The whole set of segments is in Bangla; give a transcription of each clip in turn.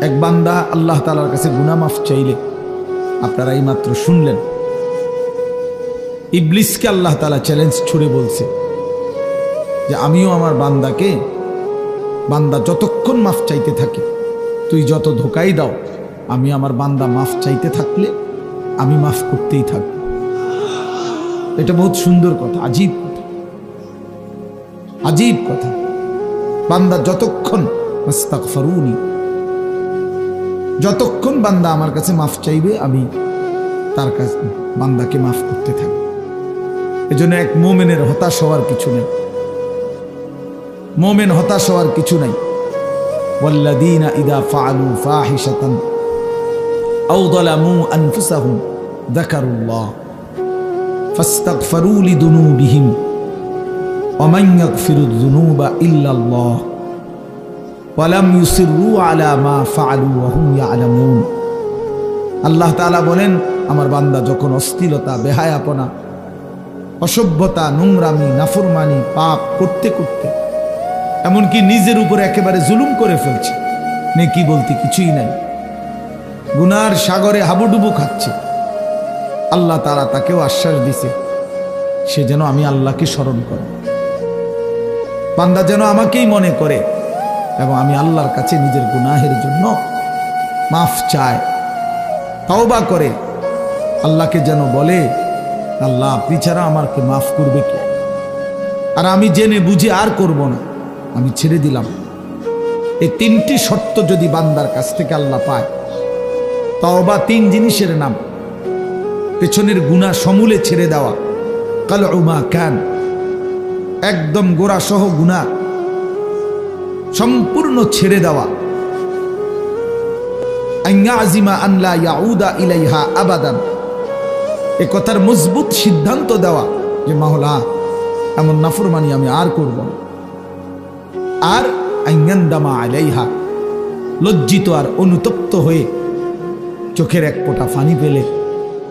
এক বান্দা আল্লাহ তাআলার কাছে গুনাহ মাফ চাইলে, আপনারা এই মাত্র শুনলেন, ইবলিসকে আল্লাহ তাআলা চ্যালেঞ্জ ছুড়ে বলছে যে আমিও আমার বান্দাকে, বান্দা যতক্ষণ মাফ চাইতে থাকে, তুই যত ধোকাই দাও, আমি আমার বান্দা মাফ চাইতে থাকলে আমি মাফ করতেই থাকব। এটা বহুত সুন্দর কথা, আজীব কথা, আজীব কথা। বান্দা যতক্ষণ আস্তাগফিরুনি, যতক্ষণ বান্দা আমার কাছে মাফ চাইবে, আমি তার কাছে বান্দাকে মাফ করতে থাকব। এজন্য এক মুমিনের হতাশ হওয়ার কিছু নেই, মুমিন হতাশ হওয়ার কিছু নাই। ওয়াল্লাযীনা ইযা ফাআলু ফাহিশাতান আও যালামু আনফুসাহুম যাকারুল্লাহ ফাস্তাগফিরু লিযুনুবিহিম ওয়া মান ইয়াগফিরুয যুনুবা ইল্লাল্লাহ ওয়া লাম ইউসিররু আলা মা ফাআলু ওয়া হুম ইয়ালামুন। আল্লাহ তাআলা বলেন, আমার বান্দা যখন অশ্লীলতা, বেহায়াপনা, অসভ্যতা, নোংরামি, নাফরমানি, পাপ করতে করতে এমনকি নিজের উপরে একেবারে জুলুম করে ফেলছে, নেকি বলতে কিছুই নাই, গুনার সাগরে হাবুডুবু খাচ্ছে, আল্লাহ তাআলা তাকেও আশ্বাস দিছে সে যেন আমি আল্লাহকে স্মরণ করে, বান্দা যেন আমাকেই মনে করে এবং আমি আল্লাহর কাছে নিজের গুনাহের জন্য মাফ চায়, তওবা করে, আল্লাহকে যেন বলে, আল্লাহ আপনি ছাড়া আমাকে মাফ করবে কে? আর আমি জেনে বুঝে আর করব না, আমি ছেড়ে দিলাম। এই তিনটি শর্ত যদি বান্দার কাছ থেকে আল্লাহ পায়, তওবা তিন জিনিসের নাম। পেছনের গুনাহ সমূলে ছেড়ে দেওয়া, কালউ মা কান, একদম গোড়া সহ গুনাহ সম্পূর্ণ ছেড়ে দেওয়া, আইয়াজিমা আন লা ইয়াউদা ইলাইহা আবাদান, এ কথার মজবুত সিদ্ধান্ত দেওয়া যে মাওলা এমন নাফরমানি আমি আর করব না। আর আইয়ান্দামা আলাইহা, লজ্জিত আর অনুতপ্ত হয়ে চোখের এক ফোঁটা পানি পেলে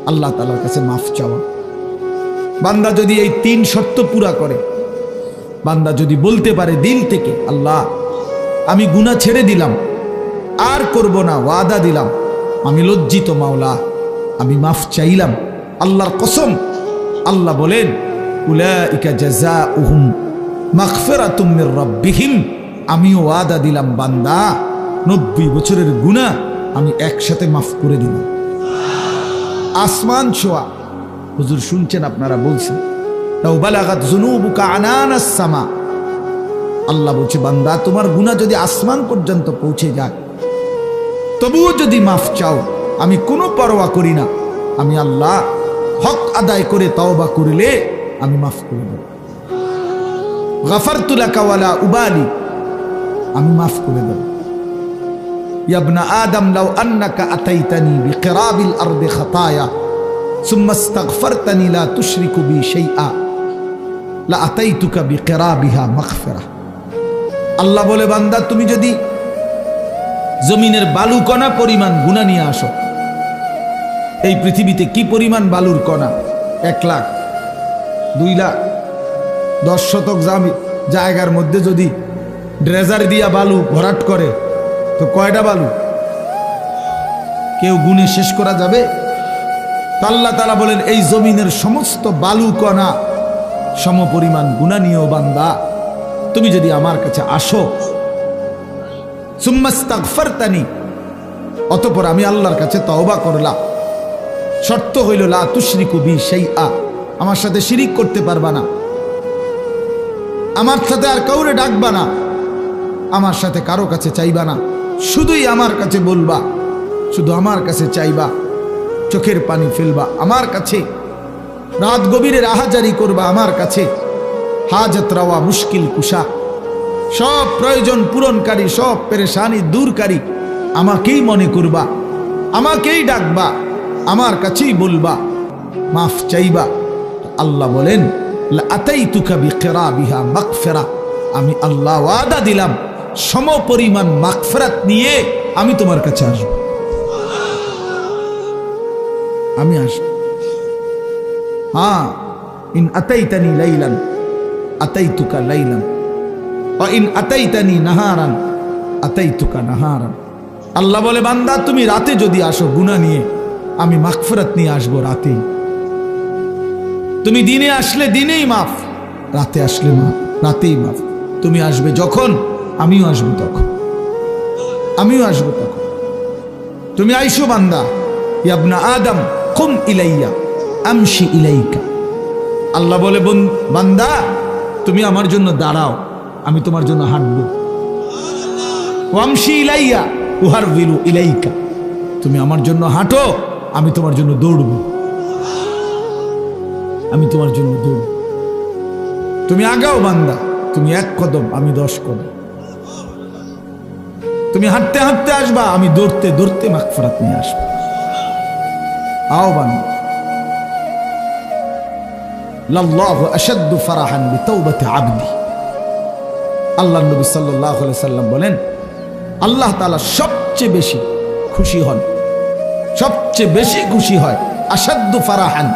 আল্লাহ তাআলার কাছে মাফ চাওয়া। বান্দা যদি এই তিন শর্ত পুরা করে, বান্দা যদি বলতে পারে দিল থেকে, আল্লাহ আমি গুনাহ ছেড়ে দিলাম, আর করব না, ওয়াদা দিলাম, আমি লজ্জিত মাওলা, আমি মাফ চাইলাম, আল্লাহর কসম, আল্লাহ বলেন উলাইকা জাযাউহুম মাগফিরাতুম মির রাব্বিহিম, আমিও ওয়াদা দিলাম বান্দা 90 বছরের গুনাহ আমি একসাথে মাফ করে দিলাম। আসমান ছোঁয়া, হুজুর শুনছেন, আপনারা বলছেন লাউ বালাগাত যুনুবুকা আনানাস সামা, আল্লাহ বলছে বান্দা তোমার গুনাহ যদি আসমান পর্যন্ত পৌঁছে যায়, তবুও যদি মাফ চাও, আমি কোনো পরোয়া করি না, আমি আল্লাহ হক আদায় করে তওবা করলে আমি মাফ করে দেব। গাফারতু লাকা ওয়ালা উবালি, আমি মাফ করে দেব। ইয়া ইবনা আদম লাউ আন্নাকা আতাইতানি বিকিরাবিল আরদি খাতায়া সুম্মা ইস্তাগফারতানি লা তুশরিকু বি শাইআ লা আতাইতুকা বিকিরাবিহা মাগফিরা। আল্লাহ বলে বান্দা তুমি যদি জমিনের বালু কণা পরিমাণ গুনাহ নিয়ে আসো, এই পৃথিবীতে কি পরিমাণ বালুর কণা, 1 লাখ, 2 লাখ, 10 শতক জায়গার মধ্যে যদি ড্রেজার দিয়া বালু ভরাট করে, তো কয়টা বালু কেউ গুণে শেষ করা যাবে? আল্লাহ তাআলা বলেন এই জমিনের সমস্ত বালু কণা সম পরিমাণ গুনাহ নিয়েও বান্দা তুমি যদি আমার কাছে আসো, সুম্মা ইস্তাগফারতানি, অতঃপর আমি আল্লাহর কাছে তওবা করলাম, শর্ত হইল লা তুশরিকু বি শাইআ, আমার সাথে শিরিক করতে পারবা না, আমার সাথে আর কাউরে ডাকবা না, আমার সাথে কারো কাছে চাইবা না, শুধুই আমার কাছে বলবা, শুধু আমার কাছে চাইবা, চোখের পানি ফেলবা আমার কাছে, রাত গভীরে আহাজারি করবা আমার কাছে, হাজত রাওয়া, মুশকিল কুশা, সব প্রয়োজন পূরণকারী, সব পেরেশানি দূরকারী আমাকেই মনে করবা, আমাকেই ডাকবা, আমার কাছেই বলবা, মাফ চাইবা। আল্লাহ বলেন লা আতাইতুকা বিকিরাবিহা মাগফিরা, আমি আল্লাহ ওয়াদা দিলাম সম পরিমাণ মাগফিরাত নিয়ে আমি তোমার কাছে আসব, আমি আসব। হ্যাঁ, ইন আতাইতানি লাইলান আতাইতুকা লাইলান ওয়া ইন আতাইতানি নাহারান আতাইতুকা নাহারান, আল্লাহ বলে বান্দা তুমি রাতে যদি আসো গুনাহ নিয়ে, আমি মাগফিরাত নিয়ে আসবো রাতেই। তুমি দিনে আসলে দিনেই মাফ, রাতে আসলে মাফ, রাতেই মাফ। তুমি আসবে যখন, আমিও আসবো তখন, আমিও আসবো তখন। তুমি আইসো বান্দা, ইয়া আদম কুম ইলাইয়া আমশি ইলাইকা। আল্লাহ বলে বান্দা তুমি আমার জন্য দাঁড়াও, আমি তোমার জন্য হাঁটবো। ওয়ামশি ইলাইয়া উহারবিলু ইলাইকা, তুমি আমার জন্য হাঁটো, আমি তোমার জন্য দৌড়বো, আমি তোমার জন্য দৌড়ব। তুমি আগাও বান্দা, তুমি 1 কদম, আমি 10 কদম। তুমি হাঁটতে হাঁটতে আসবা, আমি দৌড়তে দৌড়তে মাগফিরাত নিয়ে আসবো। আও বান্দা, লাল্লাহু আশাদ্দু ফারাহান বিতাওবাতি আবদি। আল্লাহ নবী সাল্লাল্লাহু আলাইহি সাল্লাম বলেন, আল্লাহ তাআলা সবচেয়ে বেশি খুশি হন, সবচেয়ে বেশি খুশি হয়, আশাদ্দু ফারাহান,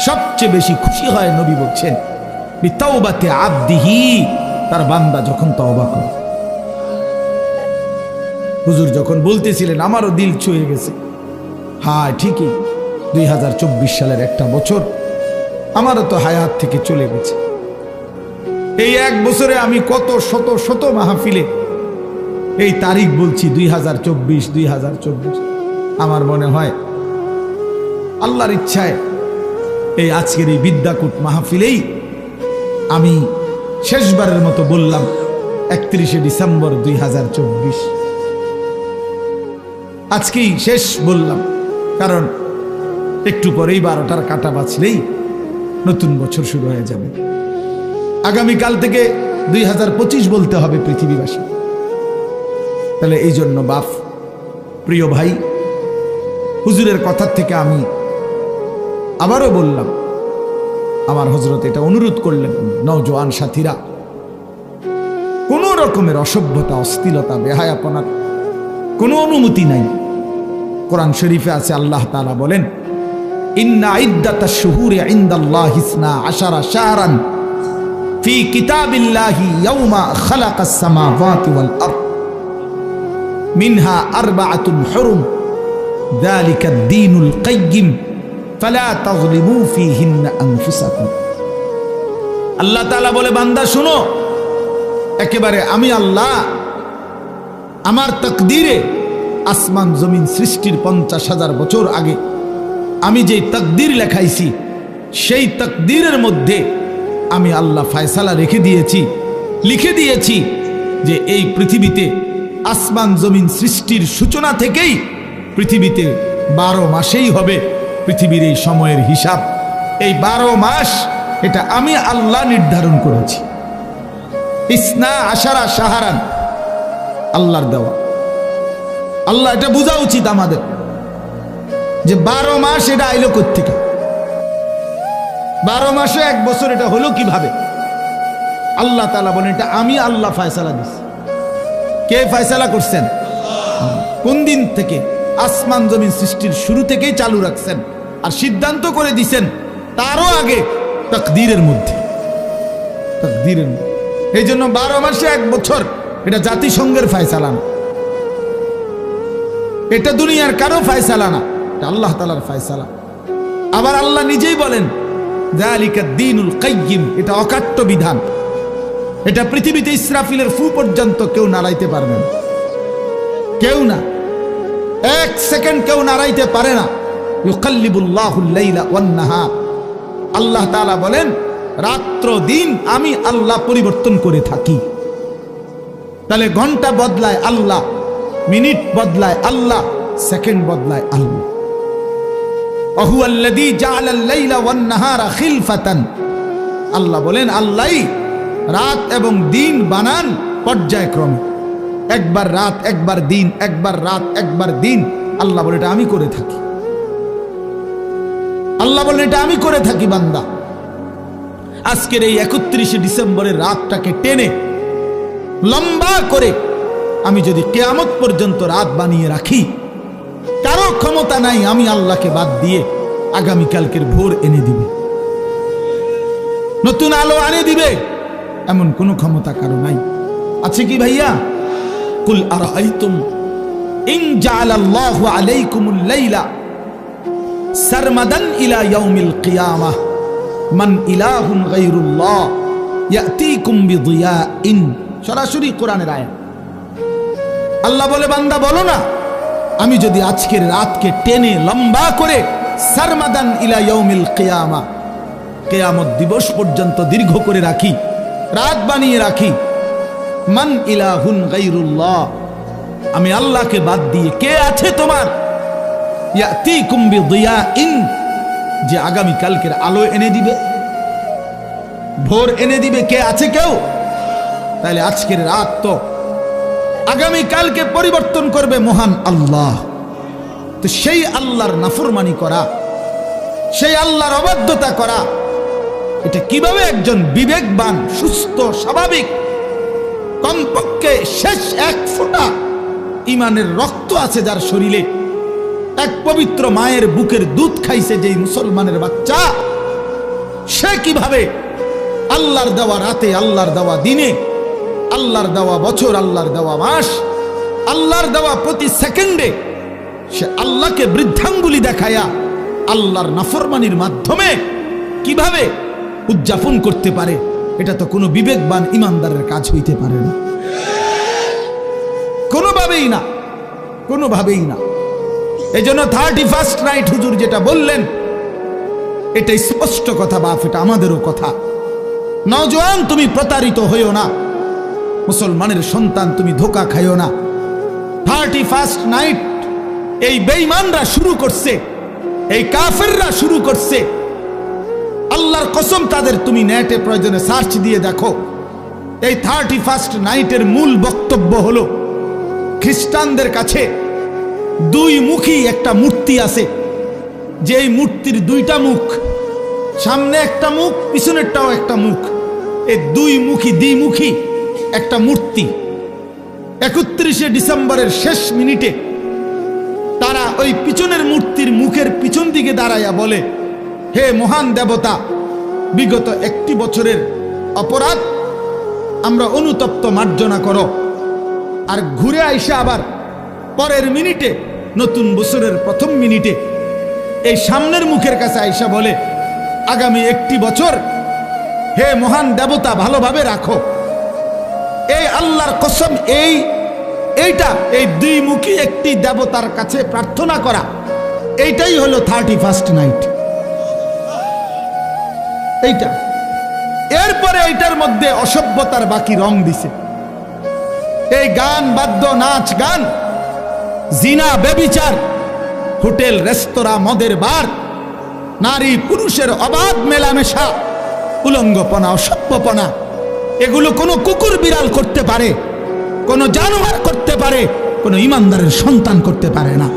সবচেয়ে বেশি খুশি হয় নবী বলছেন বিতাওবাতি আবদিহি, তার বান্দা যখন তওবা করে। হুজুর যখন বলতেছিলেন আমারও দিল ছুঁয়ে গেছে। হ্যাঁ ঠিকই, 2024 সালের একটা বছর আমারও তো হায়াত থেকে চলে গেছে। এই 1 বছরে আমি কত শত শত মাহফিলে এই তারিখ বলছি, 2024। আমার মনে হয় আল্লাহর ইচ্ছায় এই আজকের এই বিদ্যাকূট মাহফিলেই আমি শেষবারের মতো বললাম 31শে ডিসেম্বর 2024। আজকেই শেষ বললাম, কারণ একটু পরেই 12টার কাঁটা বাজলেই নতুন বছর শুরু হয়ে যাবে। আগামীকাল থেকে 2025 বলতে হবে পৃথিবীবাসী। তাহলে এই জন্য বাপ, প্রিয় ভাই, হুজুরের কথার থেকে আমি আবারও বললাম, আমার হযরত এটা অনুরোধ করলেন, নওজোয়ান সাথীরা, কোন রকমের অসভ্যতা, অশ্লীলতা, বেহায়াপনার কোনো অনুমতি নাই। কোরআন শরীফে আছে, আল্লাহ তাআলা বলেন, ইন্না ইদ্দাতাশ শুহুরি ইনদাল্লাহি 12 শাহরান ফি কিতাবিল্লাহি ইয়াওমা খালাকাস সামাওয়াতি ওয়াল আরদ মিনহা আরবাআতুন হুরুম যালিকাদ দীনুল কাইয়্যিম ফালা তাযলিমু ফীহিন্না আনফুসাকুম। আল্লাহ তাআলা বলে, বান্দা শুনো, একেবারে আমি আল্লাহ আমার তাকদীরে আসমান জমিন সৃষ্টির 50,000 বছর আগে আমি যে তাকদীর লেখাইছি, সেই তাকদীরের মধ্যে আমি আল্লাহ ফয়সালা রেখে দিয়েছি, লিখে দিয়েছি যে এই পৃথিবীতে আসমান জমিন সৃষ্টির সূচনা থেকেই পৃথিবীতে 12 মাসেই হবে পৃথিবীর এই সময়ের হিসাব। এই 12 মাস এটা আমি আল্লাহ নির্ধারণ করেছি। 12 শাহরান আল্লাহর দেওয়া। আল্লাহ এটা বোঝা উচিত আমাদের যে 12 মাস এটা আইলো কোত্থেকে, 12 মাসে 1 বছর এটা হলো কিভাবে? আল্লাহ তাআলা বলেন, এটা আমি আল্লাহ ফয়সালা দিছি। কে ফয়সালা করছেন? কোন দিন থেকে? আসমান জমিন সৃষ্টির শুরু থেকেই চালু রাখছেন, আর সিদ্ধান্ত করে দিছেন তারও আগে তাকদীরের মধ্যে, তাকদীরের মধ্যে। এই জন্য 12 মাসে 1 বছর এটা জাতিসংঘের ফয়সালা না, এটা দুনিয়ার কারো ফয়সালা না, এটা আল্লাহ তাআলার ফয়সালা। আবার আল্লাহ নিজেই বলেন, যালিকাদ দীনুল কাইয়্যিম, এটা অকাট্য বিধান। এটা পৃথিবীতে ইসরাফিলের ফু পর্যন্ত কেউ নাড়াইতে পারবে না, কেউ না, 1 সেকেন্ড কেউ নাড়াইতে পারে না। ইউকাল্লিবুল্লাহুল লাইলা ওয়ান নাহার, আল্লাহ তাআলা বলেন রাত্র দিন আমি আল্লাহ পরিবর্তন করে থাকি। তাহলে ঘন্টা বদলায় আল্লাহ, মিনিট বদলায় আল্লাহ, সেকেন্ড বদলায় আল্লাহ। ওয়াহুয়াল্লাযী জাআলাল লাইলা ওয়ান নাহারা খিলফাতান, আল্লাহ বলেন আল্লাহই রাত এবং দিন বানান পর্যায়ক্রমে, একবার রাত একবার দিন, একবার রাত একবার দিন। আল্লাহ বলে এটা আমি করে থাকি, আল্লাহ বলেন এটা আমি করে থাকি। বান্দা আজকের এই 31শে ডিসেম্বরের রাতটাকে টেনে লম্বা করে আমি যদি কিয়ামত পর্যন্ত রাত বানিয়ে রাখি, কারো ক্ষমতা নাই আমি আল্লাহকে বাদ দিয়ে আগামীকালকের ভোর এনে দিবে, নতুন আলো আনে দিবে, এমন কোনো ক্ষমতা কারো নাই। আছে কি ভাইয়া? কুল আরাআইতুম ইন জাআলাল্লাহু আলাইকুমুল লাইলা সারমাদান ইলা ইয়াউমিল কিয়ামাহ মান ইলাহুন গায়রুল্লাহ ইয়াতিকুম বিদিয়াইন। সরাসরি কোরআনের আয়াত। আল্লাহ বলে, বান্দা বলো না, আমি যদি আজকের রাতকে টেনে লম্বা করে সারমাদান ইলা ইয়াউমিল কিয়ামা, কিয়ামত দিবস পর্যন্ত দীর্ঘ করে রাখি, রাত বানিয়ে রাখি, মান ইলাহুন গায়রুল্লাহ, আমি আল্লাহকে বাদ দিয়ে কে আছে তোমার, ইয়াতিকুম বিদিয়াইন, যে আগামী কালকের আলো এনে দিবে, ভোর এনে দিবে, কে আছে কেউ? তাহলে আজকের রাত তো আগামী কালকে পরিবর্তন করবে মহান আল্লাহ। তো সেই আল্লাহর নাফরমানি করা, সেই আল্লাহর অবাধ্যতা করা, এটা কিভাবে একজন বিবেকবান, সুস্থ, স্বাভাবিক, কমপক্ষে শেষ এক ফোঁটা ইমানের রক্ত আছে যার শরীরে, এক পবিত্র মায়ের বুকের দুধ খাইছে যেই মুসলমানের বাচ্চা, সে কিভাবে আল্লাহর দেওয়া রাতে, আল্লাহর দেওয়া দিনে, আল্লাহর দেওয়া বছর, আল্লাহর দেওয়া মাস, আল্লাহর দেওয়া প্রতি সেকেন্ডে সে আল্লাহকে বৃদ্ধাঙ্গুলি দেখায়া আল্লাহর নাফরমানির মাধ্যমে কিভাবে উদযাপন করতে পারে? এটা তো কোনো বিবেকবান ইমানদারের কাজ হইতে পারে না, কোনোভাবেই না, কোনোভাবেই না। এই জন্য 31st নাইট হুজুর যেটা বললেন, এটা স্পষ্ট কথা বাপ, এটা আমাদেরও কথা। নওজোয়ান, তুমি প্রতারিত হইও না, মুসলমানের সন্তান তুমি ধোকা খাইও না। 31st নাইট এই বেঈমানরা শুরু করছে, এই কাফেররা শুরু করছে। আল্লাহর কসম, তাদের তুমি নেটে প্রয়োজনে সার্চ দিয়ে দেখো। এই 31st নাইটের মূল বক্তব্য হলো, খ্রিস্টানদের কাছে দুই মুখী একটা মূর্তি আছে, যে এই মূর্তির দুইটা মুখ, সামনে একটা মুখ, পিছনেরটাও একটা মুখ, এই দুই মুখী, দ্বিমুখী একটা মূর্তি। 31শে ডিসেম্বরের শেষ মিনিটে তারা ওই পিছনের মূর্তির মুখের পিছন দিকে দাঁড়াইয়া বলে, হে মহান দেবতা, বিগত 1 বছরের অপরাধ আমরা অনুতপ্ত মার্জনা করো। আর ঘুরে আইসা আবার পরের মিনিটে, নতুন বছরের প্রথম মিনিটে এই সামনের মুখের কাছে আইসা বলে, আগামী 1 বছর হে মহান দেবতা ভালোভাবে রাখো। এই আল্লাহর কসম, এইটা এই দুইমুখী একটি দেবতার কাছে প্রার্থনা করা, এইটাই হলো 31st নাইট। এইটা, এরপরে এইটার মধ্যে অসভ্যতার বাকি রং দিছে। এই গান, বাদ্য, নাচ গান, জিনা, ব্যভিচার, হোটেল, রেস্তোরাঁ, মদের বার, নারী পুরুষের অবাধ মেলামেশা, উলঙ্গপনা, অসভ্যপনা, এগুলো কোনো কুকুর বিড়াল করতে পারে, কোনো জানোয়ার করতে পারে, কোনো ইমানদারের সন্তান করতে পারে না,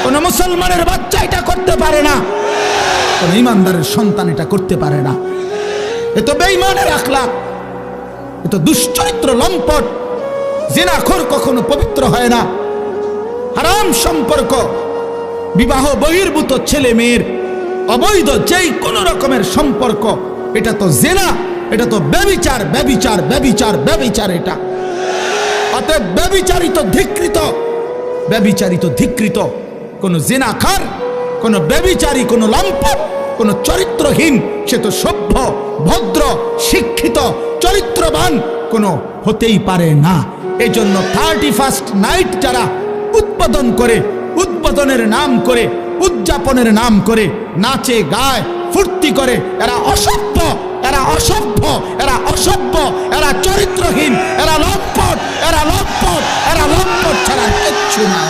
কোনো মুসলমানের বাচ্চা এটা করতে পারে না, কোনো ইমানদারের সন্তান এটা করতে পারে না। এ তো বেঈমানের আখলাক, এ তো দুশ্চরিত্র, লম্পট। জিনাখোর কখনো পবিত্র হয় না। হারাম সম্পর্ক, বিবাহ বহির্ভূত ছেলে মেয়ের অবৈধ যেই কোনো রকমের সম্পর্ক, এটা তো জিনা, এটা তো ব্যভিচার, ব্যভিচার, ব্যভিচার, ব্যভিচার। এটা অতএব ব্যভিচারিত, ধিক্কৃত, ব্যভিচারিত, ধিক্কৃত কোন জিনাখার, কোন ব্যভিচারী, কোন লম্পট, কোন চরিত্রহীন, সে তো সভ্য, ভদ্র, শিক্ষিত, চরিত্রবান কোন হতেই পারে না। এই জন্য 31st নাইট যারা উদ্বোধন করে, উদ্বোধনের নাম করে, উদযাপনের নাম করে নাচে, গায়, ফুর্তি করে, এরা অসভ্য, এরা অসভ্য, এরা অসভ্য, এরা চরিত্রহীন, এরা লম্পট, এরা লম্পট, এরা লম্পট ছাড়া কিচ্ছু না।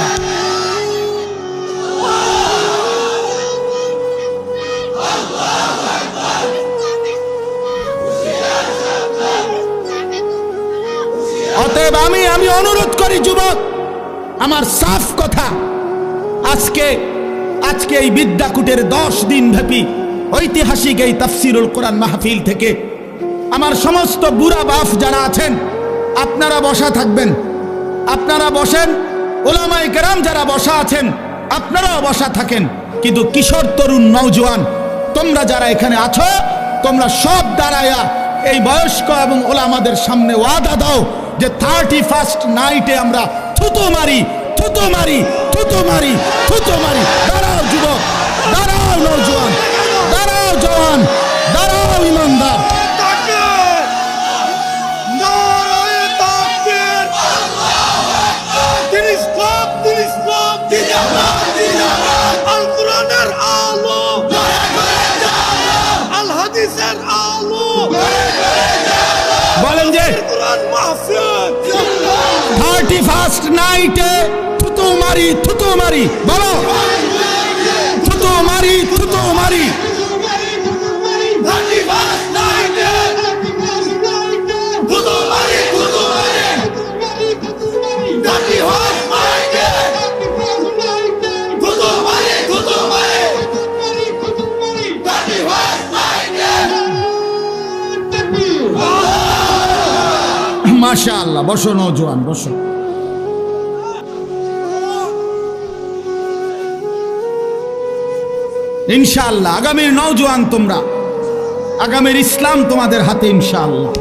অতএব আমি অনুরোধ করি যুবক, আমার সাফ কথা, আজকে এই বিদ্যাকুটের 10 দিন ব্যাপী ঐতিহাসিক এই তাফসিরুল কোরআন মাহফিল থেকে আমার সমস্ত বুড়া বাপ যারা আছেন, আপনারা বসা থাকবেন, আপনারা বসেন। ওলামায়ে কেরাম যারা বসা আছেন, আপনারাও বসা থাকেন। কিন্তু কিশোর, তরুণ, নওজোয়ান, তোমরা যারা এখানে আছো, তোমরা সব দাঁড়ায়া এই বয়স্ক এবং ওলামাদের সামনে ওয়াদা দাও যে 31st নাইটে আমরা থুতু মারি, থুতু মারি, থুতু মারি, থুতু মারি। দাঁড়াও যুবক, দাঁড়াও নওজোয়ান, দাঁড়াও জওয়ান, দাঁড়াও ইমানদার। আল কোরআনের আলো, আল হাদিসের আলো, বলেন যে কোরআন মাহফিল 31st নাইটে থুতু মারি, থুতু মারি, বলো থুতু মারি, থুতু মারি। 31st নাইটে থুতু মারি, থুতু মারি, 31st নাইটে থুতু মারি, থুতু মারি, 31st নাইটে। মাশাআল্লাহ, বসো নওজোয়ান, বসো। ইনশাআল্লাহ আগামীর নওজোয়ান তোমরা, আগামীর ইসলাম তোমাদের হাতে ইনশাআল্লাহ।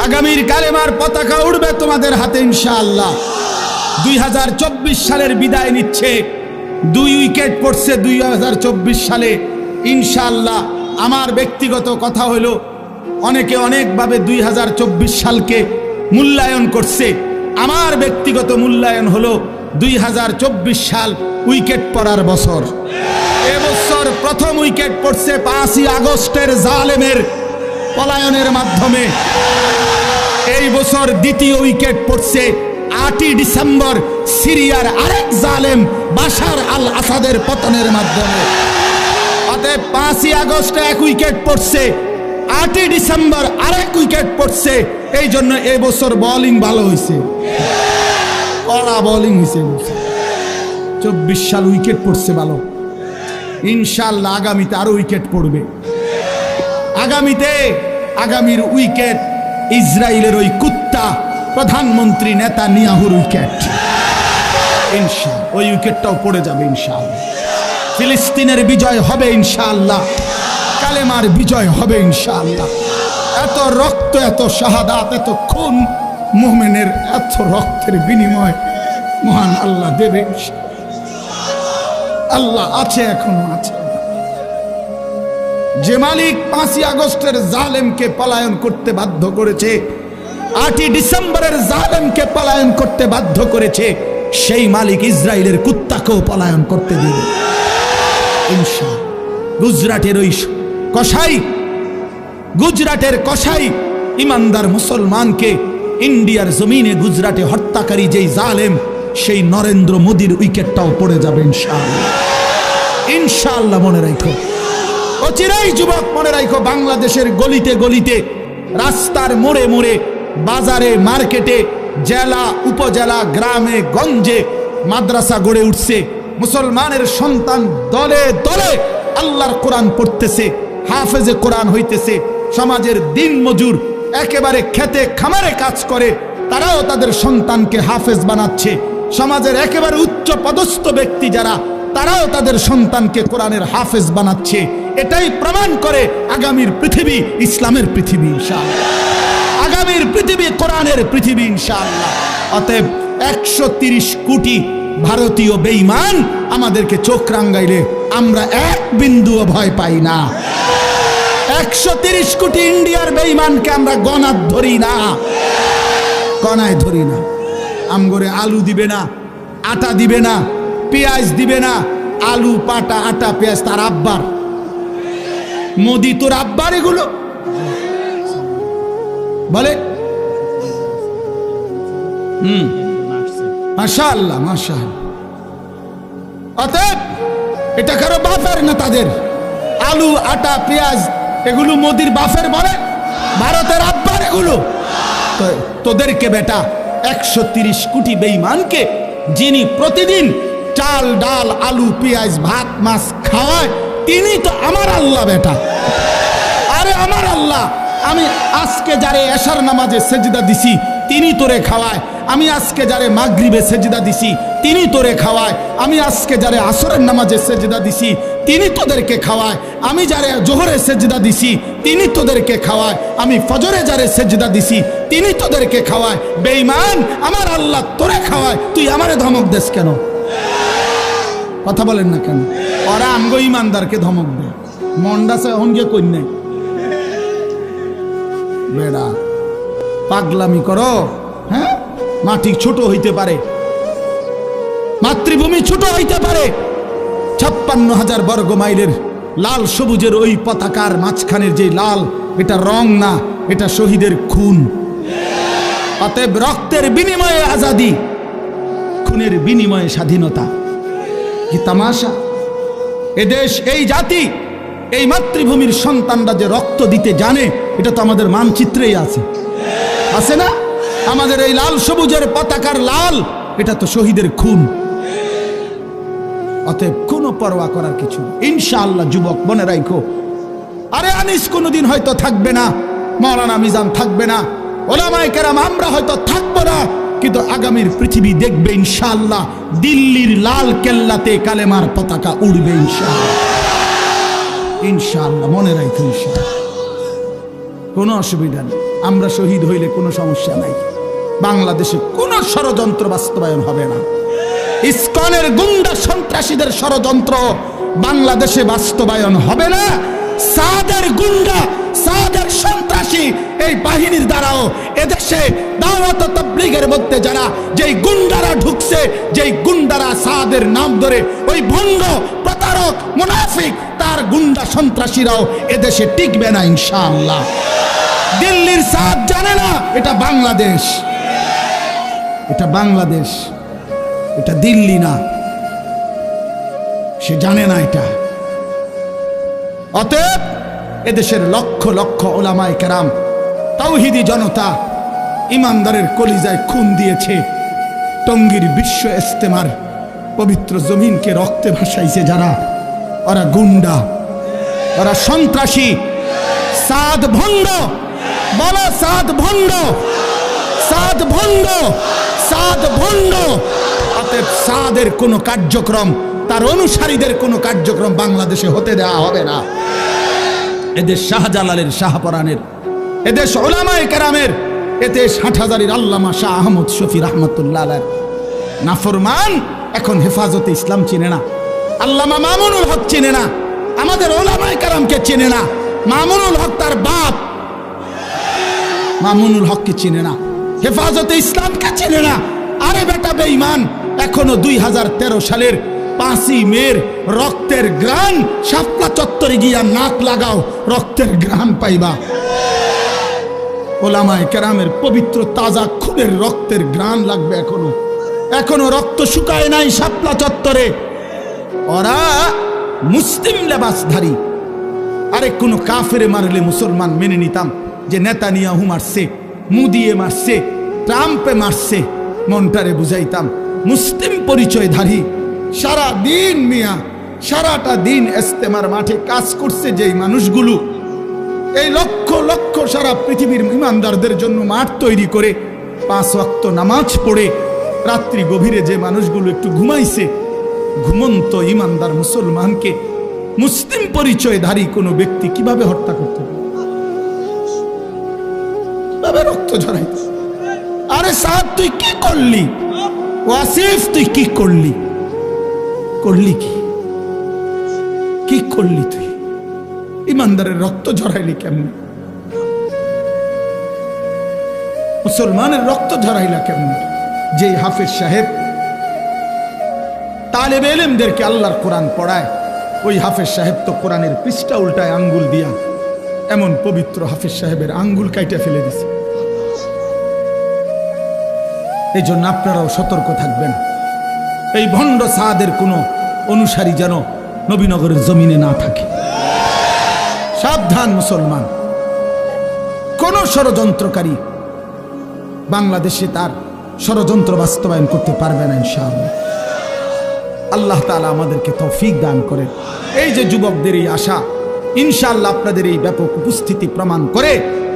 আগামীর কালেমার পতাকা উড়বে তোমাদের হাতে ইনশাআল্লাহ। 2024 সালের বিদায় নিচ্ছে, 2 উইকেট পড়ছে 2024 সালে ইনশাআল্লাহ। আমার ব্যক্তিগত কথা হলো, অনেকে অনেকভাবে 2024 সালকে মূল্যায়ন করছে। আমার ব্যক্তিগত মূল্যায়ন হলো 2024 সাল উইকেট পড়ার বছর। এবছর প্রথম উইকেট পড়ছে 5ই আগস্টের জালেমের পলায়নের মাধ্যমে। এই বছর দ্বিতীয় উইকেট পড়ছে 8ই ডিসেম্বর সিরিয়ার আরেক জালেম বাশার আল আসাদের পতনের মাধ্যমে। অতএব 5ই আগস্ট এক উইকেট পড়ছে, 8ই ডিসেম্বর আরেক উইকেট পড়ছে। এই জন্য এই বছর বোলিং ভালো হয়েছে, কড়া বোলিং হয়েছে। 24 সাল উইকেট পড়ছে ভালো। ইনশাআল্লাহ আগামীতে আরো উইকেট পড়বে। আগামীর উইকেট ইসরায়েলের ওই কুত্তা প্রধানমন্ত্রী নেতানিয়াহুর উইকেট। ইনশাআল্লাহ ওই উইকেটটাও পড়ে যাবে ইনশাআল্লাহ। ফিলিস্তিনের বিজয় হবে ইনশাআল্লাহ, কালেমার বিজয় হবে ইনশাআল্লাহ। এত রক্ত, এত শাহাদাত, এত খুন, মুমিনের এত রক্তের বিনিময় মহান আল্লাহ দেবে। আল্লাহ আছে, এখনো আছে। যে মালিক 5ই আগস্টের জালেমকে পলায়ন করতে বাধ্য করেছে, 8ই ডিসেম্বরের জালেমকে পলায়ন করতে বাধ্য করেছে, সেই মালিক ইসরায়েলের কুত্তাকেও পলায়ন করতে দিবে ইনশাআল্লাহ। গুজরাটের কসাই ইমানদার মুসলমানকে ইন্ডিয়ার জমিনে গুজরাটে হত্যাকারী যেই জালেম, সেই নরেন্দ্র মোদীর উইকেটটাও পড়ে যাবে ইনশাআল্লাহ। ইনশাআল্লাহ মনে রাখো, অচিরেই যুবক মনে রাখো, বাংলাদেশের গলিতে গলিতে, রাস্তার মোড়ে মোড়ে, বাজারে, মার্কেটে, জেলা, উপজেলা, গ্রামে গঞ্জে মাদ্রাসা গড়ে উঠছে। মুসলমানের সন্তান দলে দলে আল্লাহর কোরআন পড়তেছে, হাফেজে কোরআন হইতেছে। সমাজের দিন মজুর একেবারে খেতে খামারে কাজ করে, তারাও তাদের সন্তানকে হাফেজ বানাচ্ছে। সমাজের একেবারে উচ্চ পদস্থ ব্যক্তি যারা, তারাও তাদের সন্তানকে কোরআনের হাফেজ বানাচ্ছে। এটাই প্রমাণ করে আগামীর পৃথিবী ইসলামের পৃথিবী ইনশাআল্লাহ, আগামীর পৃথিবী কোরআনের পৃথিবী ইনশাআল্লাহ। অতএব 130 কোটি ভারতীয় বেঈমান আমাদেরকে চোখ রাঙ্গাইলে আমরা এক বিন্দুও ভয় পাই না। 130 কোটি ইন্ডিয়ার বেঈমানকে আমরা গণাত ধরি না, গণায় ধরি না। আমগরে আলু দিবে না, আটা দিবে না, পেঁয়াজ দিবে না। আলু, পাটা, আটা, পেঁয়াজ তার আব্বার। মোদি তোর আব্বার এগুলো বলে। মাশাআল্লাহ, মাশাআল্লাহ। অতএব এটা কারো বাপের না, তাদের আলু, আটা, পেঁয়াজ এগুলো মোদির বাপের বলে, ভারতের আব্বার এগুলো। তোদেরকে বেটা 130 কোটি বেঈমানকে যিনি প্রতিদিন চাল, ডাল, আলু, পেঁয়াজ, ভাত, মাছ খাওয়ায়, তিনি তো আমার আল্লাহ বেটা। আরে আমার আল্লাহ, আমি আজকে যারে এশার নামাজে সেজদা দিছি তিনি তোরে খাওয়ায়। আমি আজকে যারে মাগরিবে সেজদা দিছি তিনি তোরে খাওয়ায়। আমি আজকে যারে আসরের নামাজে সেজদা দিছি তিনি তোদেরকে খাওয়ায়। আমি যারে জোহরে সেজদা দিছি তিনি তোদেরকে খাওয়ায়। আমি ফজরে যারে সেজদা দিছি তিনি তোদেরকে খাওয়ায়। বেঈমান, আমার আল্লাহ তোরে খাওয়ায়, তুই আমারে ধমক দেস কেন? কথা বলেন না কেন? ওরা আমগো ইমানদারকে ধমক দেয়। মন্ডাসে অঙ্গে কন্যা বেড়া পাগলামি করো। হ্যাঁ, মাটি ছোট হইতে পারে, মাতৃভূমি ছোট হইতে পারে, 56,000 বর্গ মাইলের লাল সবুজের ওই পতাকার মাঝখানের যে লাল, এটা রং না, এটা শহীদের খুন। অতএব রক্তের বিনিময়ে আজাদি, খুনের বিনিময়ে স্বাধীনতা। কি তামাশা! এদেশ, এই জাতি, এই মাতৃভূমির সন্তানরা যে রক্ত দিতে জানে, এটা তো আমাদের মানচিত্রেই আছে, আছে না? আমাদের এই লাল সবুজের পতাকার লাল, এটা তো শহীদের খুন। অতএব কোনো পরোয়া করার কিছু নেই। ইনশাআল্লাহ যুবক মনে রাখো, আরে আনিস কোনোদিন হয়তো থাকবে না, মাওলানা মিজান থাকবে না, ওলামায়ে কেরাম আমরা হয়তো থাকবো না, কিন্তু আগামীর পৃথিবী দেখবে ইনশাআল্লাহ দিল্লির লাল কেল্লাতে কালেমার পতাকা উড়বে ইনশাআল্লাহ। ইনশাআল্লাহ মনে রাখো, ইনশাআল্লাহ কোনো অসুবিধা নেই। আমরা শহীদ হইলে কোনো সমস্যা নাই। বাংলাদেশে কোনো ষড়যন্ত্র বাস্তবায়ন হবে না। ইসকনের গুন্ডা সন্ত্রাসীদের ষড়যন্ত্র বাংলাদেশে বাস্তবায়ন হবে না। সাদের গুন্ডা, সাদের সন্ত্রাসী এই বাহিনীর দ্বারাও এদেশে দাওয়াত ও তাবলীগের মধ্যে যারা যেই গুন্ডারা ঢুকছে, যেই গুন্ডারা সাদের নাম ধরে, ওই ভণ্ড প্রতারক মুনাফিক তার গুন্ডা সন্ত্রাসীরাও এদেশে টিকবে না ইনশাআল্লাহ। দিল্লির সাদ জানে না এটা বাংলাদেশ, এটা বাংলাদেশ, এটা দিল্লি না, সে জানে না এটা। অতএব এদেশের লক্ষ লক্ষ ওলামায়ে কেরাম, তাওহীদি জনতা, ইমানদারের কলিজায় খুন দিয়েছে। টঙ্গীর বিশ্ব ইজতেমার পবিত্র জমিনকে রক্তে ভাসাইছে যারা, ওরা গুন্ডা, ওরা সন্ত্রাসী, সাদ ভণ্ড। বলো সাদ ভণ্ড, সাদ ভণ্ড, সাদ ভণ্ড। অতএব সাদের কোনো কার্যক্রম, তার অনুসারীদের কোনো কার্যক্রম বাংলাদেশে হতে দেওয়া হবে না। এদেশ শাহজালালের, শাহপরানের, এদেশ ওলামায়ে কেরামের, এদেশ হাটহাজারীর আল্লামা শাহ আহমদ শফি রহমতুল্লাহ আলাইহ। নাফরমান এখন হেফাজতে ইসলাম চিনে না, আল্লামা মামুনুল হক চিনে না, আমাদের ওলামায়ে কেরামকে চিনে না। মামুনুল হক তার বাপ মামুনুল হককে চিনে না, হেফাজতে ইসলামকে চিনে না। আরে বেটা বেঈমান, এখনো 2013 সালের 5ই মের রক্তের গ্রান শাপলা চত্বরে গিয়া নাক লাগাও, রক্তের গ্রান পাইবা। ওলামায়ে কেরামের পবিত্র তাজা খুনের রক্তের গ্রান লাগবে। এখনো রক্ত শুকায় নাই শাপলা চত্বরে। ওরা মুসলিম লেবাসধারী। আরে কোনো কাফেরে মারলে মুসলমান মেনে নিতাম, যে নেতানিয়াহু মারছে, মুদিয়ে মারছে, ট্রাম্পে মারছে, মনটারে বুঝাইতাম। মুসলিম পরিচয়ধারী সারা দিন মিয়া, সারাটা দিন ইজতেমার মাঠে কাজ করছে যেই মানুষগুলো, এই লক্ষ লক্ষ সারা পৃথিবীর ইমানদারদের জন্য মাঠ তৈরি করে 5 ওয়াক্ত নামাজ পড়ে রাত্রি গভীরে যে মানুষগুলো একটু ঘুমাইছে, ঘুমন্ত ইমানদার মুসলমানকে মুসলিম পরিচয়ধারী কোনো ব্যক্তি কিভাবে হত্যা করতে পারে? কিভাবে রক্ত ঝরাইতে? আরে সাদ তুই কি করলি? ওয়াসিফ তুই কি করলি? করলি কি করলি তুই? ইমানদারের রক্ত ঝরাইলি কেমনে? মুসলমানের রক্ত ঝরাইলা কেমনে? যে হাফেজ সাহেব তালেবে ইলমদেরকে আল্লাহর কোরআন পড়ায়, ওই হাফেজ সাহেব তো কোরআনের পৃষ্ঠা উল্টায় আঙ্গুল দিয়া, এমন পবিত্র হাফেজ সাহেবের আঙ্গুল কাইটা ফেলে দিছে। এই জন্য আপনারাও সতর্ক থাকবেন, এই ভণ্ড সাদের কোনো অনুসারী যেন নবীনগরের জমিনে না থাকে। সাবধান মুসলমান, কোন ষড়যন্ত্রকারী বাংলাদেশে তার ষড়যন্ত্র বাস্তবায়ন করতে পারবে না ইনশাআল্লাহ। আল্লাহ তাআলা আমাদেরকে তৌফিক দান করেন। এই যে যুবকদের এই আশা, ইনশাআল্লাহ আপনাদের এই ব্যাপক উপস্থিতি প্রমাণ করে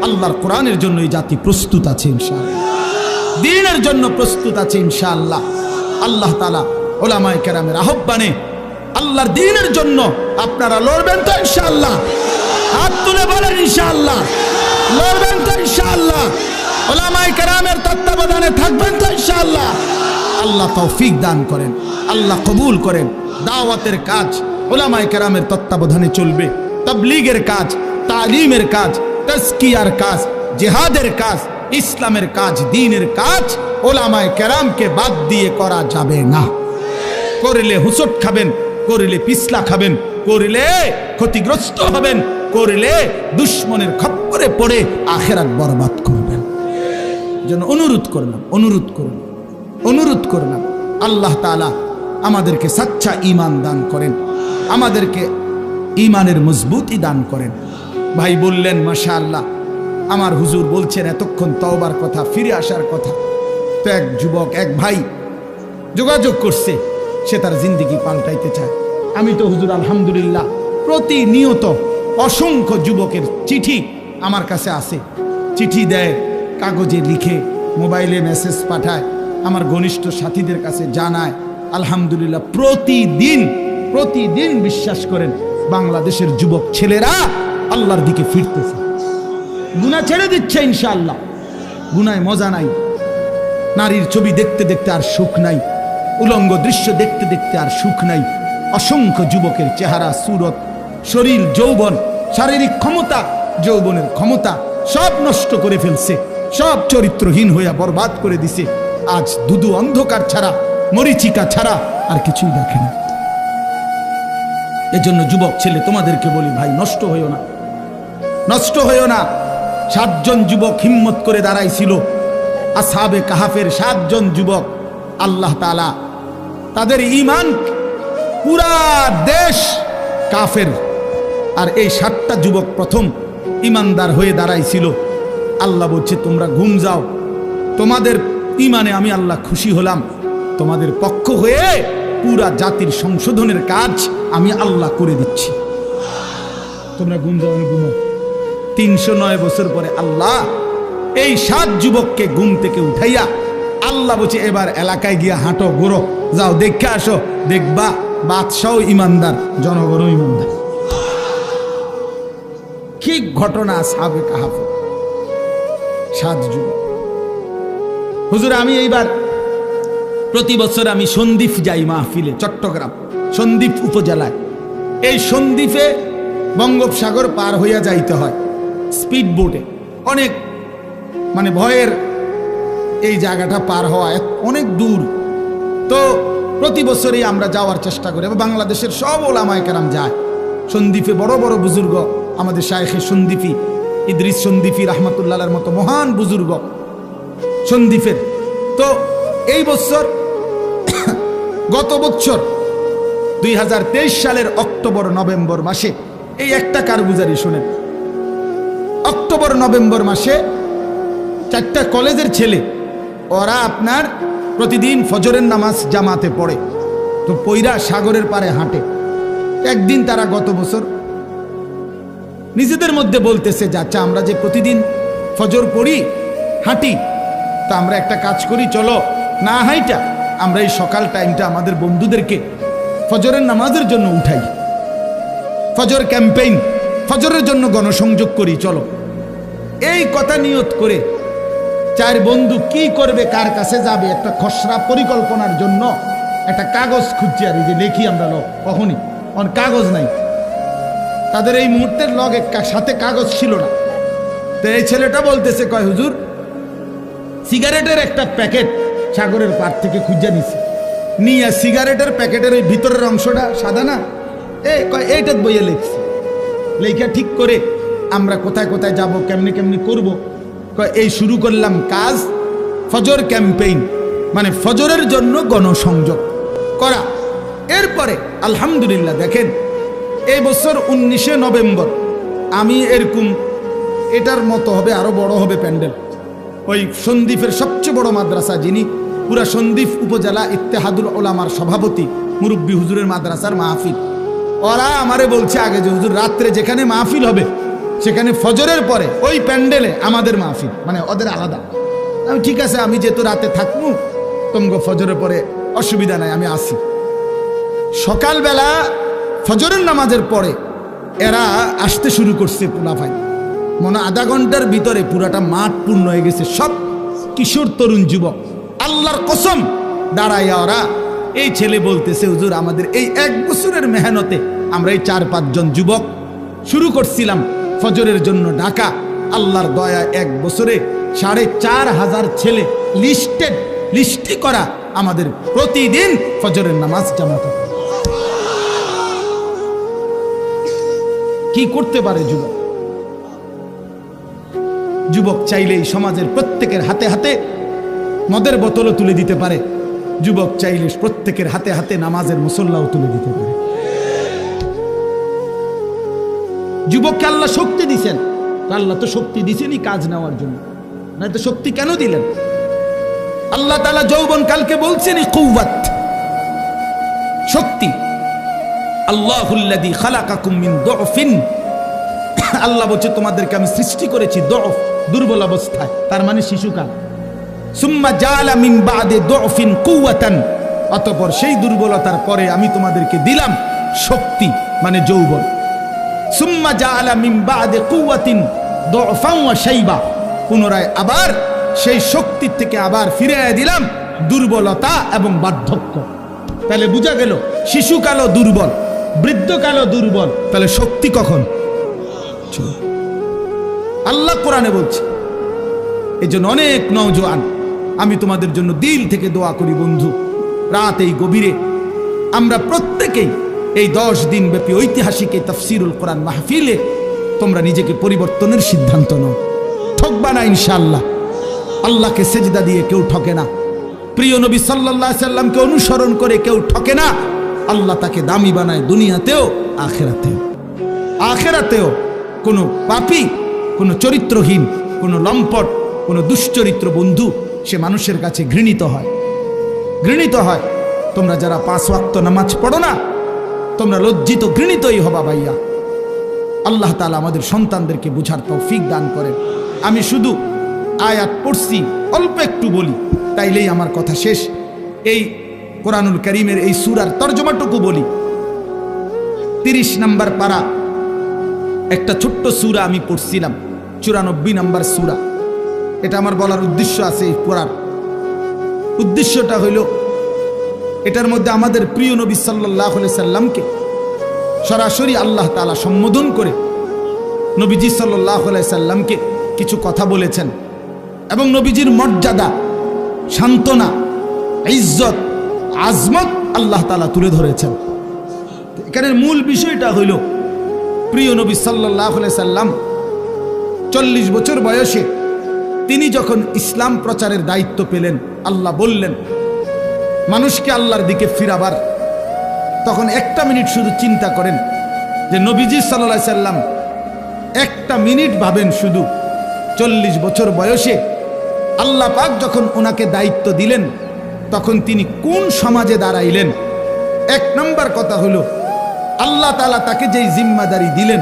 আল্লাহর কোরআনের জন্য এই জাতি প্রস্তুত আছে ইনশাআল্লাহ, দ্বীনের জন্য প্রস্তুত আছে ইনশাআল্লাহ। আল্লাহ তাআলা উলামায়ে কেরামের আহ্বানে আল্লাহর দ্বীনের জন্য আপনারা লড়বেন তো ইনশাআল্লাহ? হাত তুলে বলেন ইনশাআল্লাহ। লড়বেন তো ইনশাআল্লাহ? উলামায়ে কেরামের তত্ত্বাবধানে থাকবেন তো ইনশাআল্লাহ? আল্লাহ তৌফিক দান করেন, আল্লাহ কবুল করেন। দাওয়াতের কাজ উলামায়ে কেরামের তত্ত্বাবধানে চলবে, তাবলীগের কাজ, তালিমের কাজ, তাজকিয়ার কাজ, জিহাদের কাজ, ইসলামের কাজ, দ্বীনের কাজ উলামায়ে কেরামকে বাদ দিয়ে করা যাবে না। করলে হুসট খাবেন, করলে পিছলা খাবেন, করলে ক্ষতিগ্রস্ত হবেন, করলে দুশ্মনের খপ্পরে পড়ে আখিরাত বরবাদ করবেন। যেন অনুরোধ করলাম আল্লাহ তাআলা আমাদেরকে সচ্চা ঈমান দান করেন, আমাদেরকে ঈমানের মজবুতি দান করেন। ভাই বললেন মাশাআল্লাহ, আমার হুজুর বলছেন এতক্ষণ তওবার কথা, ফিরে আসার কথা। তো এক যুবক, এক ভাই যোগাযোগ করছে, সে তার জিন্দেগি পাল্টাইতে চায়। আমি তো হুজুর আলহামদুলিল্লাহ প্রতিনিয়ত অসংখ্য যুবকের চিঠি আমার কাছে আসে, চিঠি দেয়, কাগজে লিখে, মোবাইলে মেসেজ পাঠায়, আমার ঘনিষ্ঠ সাথীদের কাছে জানায়। আলহামদুলিল্লাহ প্রতিদিন বিশ্বাস করেন বাংলাদেশের যুবক ছেলেরা আল্লাহর দিকে ফিরতেছে, গুনাহ ছেড়ে দিচ্ছে ইনশাআল্লাহ। গুনায় মজা নাই, নারীর ছবি দেখতে দেখতে আর সুখ নাই, উলঙ্গ দৃশ্য দেখতে দেখতে আর সুখ নাই। অসংখ্য যুবকের চেহারা, সুরত, শরীর, যৌবন, শারীরিক ক্ষমতা, যৌবনের ক্ষমতা সব নষ্ট করে ফেলছে, সব চরিত্রহীন হইয়া বরবাদ করে দিছে। আজ দুদু অন্ধকার ছাড়া, মরিচিকা ছাড়া আর কিছুই দেখে না। এজন্য যুবক ছেলে তোমাদেরকে বলি, ভাই নষ্ট হইও না, নষ্ট হইও না। 7 জন যুবক হিম্মত করে দাঁড়াইছিল, আসহাবে কাহাফের 7 জন যুবক। আল্লাহ তাআলা তাদের ঈমান, পুরা দেশ কাফের, আর এই 7টা যুবক প্রথম ঈমানদার হয়ে দাঁড়াইছিল। আল্লাহ বলছে তোমরা ঘুম যাও, তোমাদের ঈমানে আমি আল্লাহ খুশি হলাম, তোমাদের পক্ষ হয়ে পুরা জাতির সংশোধনের কাজ আমি আল্লাহ করে দিচ্ছি। তোমরা ঘুম যাও, আমি ঘুমো। 309 বছর পরে আল্লাহ এই 7 যুবককে ঘুম থেকে উঠাইয়া আল্লাহ বলছে এবার এলাকায় গিয়া হাঁটো, ঘোরো, যাও দেখে আসো, দেখবা বাদশাহ ইমানদার, জনগণও ইমানদার। কি ঘটনা আসহাবে কাহাফ, 7 যুবক। হুজুর আমি এইবার প্রতি বছর আমি সন্দ্বীপ যাই মাহফিলে, চট্টগ্রাম সন্দ্বীপ উপজেলায়। এই সন্দ্বীপে বঙ্গোপসাগর পার হইয়া যাইতে হয় স্পিড বোটে, অনেক মানে ভয়ের এই জায়গাটা পার হওয়া অনেক দূর। তো প্রতি বছরই আমরা যাওয়ার চেষ্টা করি, বাংলাদেশের সব ওলামায়ে কেরাম যায় সন্দ্বীপে। বড় বড় বুজুর্গ, আমাদের শায়েখে সন্দ্বীপী ইদ্রিস সন্দ্বীপী রাহমাতুল্লাহর মতো মহান বুজুর্গ সন্দ্বীপের। তো এই বছর গত বছর 2023 সালের অক্টোবর নভেম্বর মাসে এই একটা কারগুজারি শুনেন। অক্টোবর নভেম্বর মাসে 4টা কলেজের ছেলে, ওরা আপনার প্রতিদিন ফজরের নামাজ জামাতে পড়ে, তো পইরা সাগরের পারে হাঁটে। একদিন তারা গত বছর নিজেদের মধ্যে বলতেছে, যাচ্ছা আমরা যে প্রতিদিন ফজর পড়ি, হাঁটি, তা আমরা একটা কাজ করি, চলো না হাইটা আমরা এই সকাল টাইমটা আমাদের বন্ধুদেরকে ফজরের নামাজের জন্য উঠাই, ফজর ক্যাম্পেইন, ফজরের জন্য গণসংযোগ করি, চলো। এই কথা নিয়ত করে 4 বন্ধু কি করবে, কার কাছে যাবে, একটা খসড়া পরিকল্পনার জন্য একটা কাগজ খুঁজছে, আর এই যে লেখি আমরা লোক, কখনই কাগজ নাই তাদের এই মুহূর্তের লগে সাথে কাগজ ছিল না। তো এই ছেলেটা বলতেছে, কয় হুজুর সিগারেটের একটা প্যাকেট সাগরের পার থেকে খুঁজে নিছি, নিয়ে সিগারেটের প্যাকেটের ওই ভিতরের অংশটা সাদা না, এইটা বইয়ে লিখছি, লেখা ঠিক করে আমরা কোথায় কোথায় যাব, কেমনি কেমনি করব, এই শুরু করলাম কাজ, ফজর ক্যাম্পেইন, মানে ফজরের জন্য গণসংযোগ করা। এরপরে আলহামদুলিল্লাহ দেখেন এই বছর 19শে নভেম্বর আমি এরকম এটার মতো হবে, আরো বড় হবে প্যান্ডেল, ওই সন্দ্বীপের সবচেয়ে বড় মাদ্রাসা, যিনি পুরা সন্দ্বীপ উপজেলা ইত্তেহাদুল উলামার সভাপতি, মুরব্বী হুজুরের মাদ্রাসার মাহফিল, ওরা আমারে বলছে আগে যে হুজুর রাত্রে যেখানে মাহফিল হবে সেখানে ফজরের পরে ওই প্যান্ডেলে আমাদের মাহফিল, মানে ওদের আলাদা। আমি ঠিক আছে, আমি যেহেতু রাতে থাকবো, তোমগো ফজরের পরে অসুবিধা নাই, আমি আসি। সকালবেলা ফজরের নামাজের পরে এরা আসতে শুরু করছে পোলাপাই, মনে আধা ঘন্টার ভিতরে পুরাটা মাঠ পূর্ণ হয়ে গেছে, সব কিশোর তরুণ যুবক। আল্লাহর কসম, দাঁড়াইয়া ওরা, এই ছেলে বলতেছে হুজুর আমাদের এই 1 বছরের মেহনতে আমরা এই 4-5 জন যুবক শুরু করছিলাম ফজরের জন্য ডাকা। আল্লাহর দয়া 1 বছরে 4,500 ছেলে লিস্টি করা আমাদের প্রতিদিন ফজরের নামাজ জামাত। কি করতে পারে যুবক? যুবক চাইলে এই সমাজের প্রত্যেকের হাতে হাতে মদের বোতলও তুলে দিতে পারে, যুবক চাইলে প্রত্যেকের হাতে হাতে নামাজের মুসল্লাও তুলে দিতে পারে। যুবককে আল্লাহ শক্তি দিছেন, আল্লাহ তো শক্তি দিছেনই কাজ নেওয়ার জন্য, না তো শক্তি কেন দিলেন? আল্লাহ তাআলা যৌবন কালকে বলছেন কুওয়াত, শক্তি। আল্লাহুল্লাযী খালাকাকুম মিন দুফিন, আল্লাহ বলছে তোমাদেরকে আমি সৃষ্টি করেছি দুফ, দুর্বল অবস্থায়, তার মানে শিশুকাল। সুম্মা জাআলা মিন বাদি দুফিন কুওয়াতান, অতঃপর সেই দুর্বলতার পরে আমি তোমাদেরকে দিলাম শক্তি, মানে যৌবন। সুম্মা জাআলা মিন বাদি কুওয়াতিন দুফান ওয়া শাইবা, পুনরায় আবার সেই শক্তির থেকে আবার ফিরিয়ে দিলাম দুর্বলতা এবং বার্ধক্য। তাহলে বোঝা গেল শিশুকালও দুর্বল, বৃদ্ধকালও দুর্বল, তাহলে শক্তি কখন? আল্লাহ কোরআনে বলছে। এই জন্য অনেক নওজোয়ান, আমি তোমাদের জন্য দিল থেকে দোয়া করি বন্ধু, রাত এই গভীরে আমরা প্রত্যেকেই এই 10 দিন ব্যাপী ঐতিহাসিক এই তাফসীরুল কোরআন মাহফিলে তোমরা নিজেকে পরিবর্তনের সিদ্ধান্ত নাও। ঠকবা না ইনশাআল্লাহ। আল্লাহকে সেজদা দিয়ে কেউ ঠকে না, প্রিয় নবী সাল্লাল্লাহু আলাইহি সাল্লামকে অনুসরণ করে কেউ ঠকে না। আল্লাহ তাকে দামি বানায় দুনিয়াতেও আখিরাতেও। আখিরাতেও কোনো পাপী, কোনো চরিত্রহীন, কোনো লম্পট, কোনো দুশ্চরিত্র বন্ধু সে মানুষের কাছে ঘৃণিত হয়, ঘৃণিত হয়। তোমরা যারা 5 ওয়াক্ত নামাজ পড়ো না, তোমরা লজ্জিত ঘৃণিতই হবা ভাইয়া। আল্লাহ তাআলা আমাদের সন্তানদেরকে বুঝার তৌফিক দান করেন। আমি শুধু আয়াত পড়ছি, অল্প একটু বলি, তাইলেই আমার কথা শেষ। এই কোরআনুল কারীমের এই সূরার তরজমাটুকু বলি। 30 নম্বর পারা একটা ছোট্ট সূরা আমি পড়ছিলাম, 94 নম্বর সূরা। এটা আমার বলার উদ্দেশ্য আছে, এই পড়ার উদ্দেশ্যটা হইল এটার মধ্যে আমাদের প্রিয় নবী সাল্লাল্লাহু আলাইহি সাল্লামকে সরাসরি আল্লাহ তাআলা সম্বোধন করে নবীজি সাল্লাল্লাহু আলাইহি সাল্লামকে কিছু কথা বলেছেন এবং নবীজির মর্যাদা, সান্ত্বনা, ইজ্জত, আজমত আল্লাহ তাআলা তুলে ধরেছেন। এখানের মূল বিষয়টা হইল প্রিয় নবী সাল্লাল্লাহু আলাইহি সাল্লাম 40 বছর বয়সে তিনি যখন ইসলাম প্রচারের দায়িত্ব পেলেন, আল্লাহ বললেন মানুষকে আল্লাহর দিকে ফিরাবার, তখন 1 মিনিট শুধু চিন্তা করেন যে নবীজি সাল্লাল্লাহু আলাইহি সাল্লাম 1 মিনিট ভাবেন, শুধু 40 বছর বয়সে আল্লাহ পাক যখন ওনাকে দায়িত্ব দিলেন তখন তিনি কোন সমাজে দাঁড়াইলেন। 1 নম্বর কথা হলো আল্লাহ তাআলা তাকে যেই জিম্মাদারি দিলেন,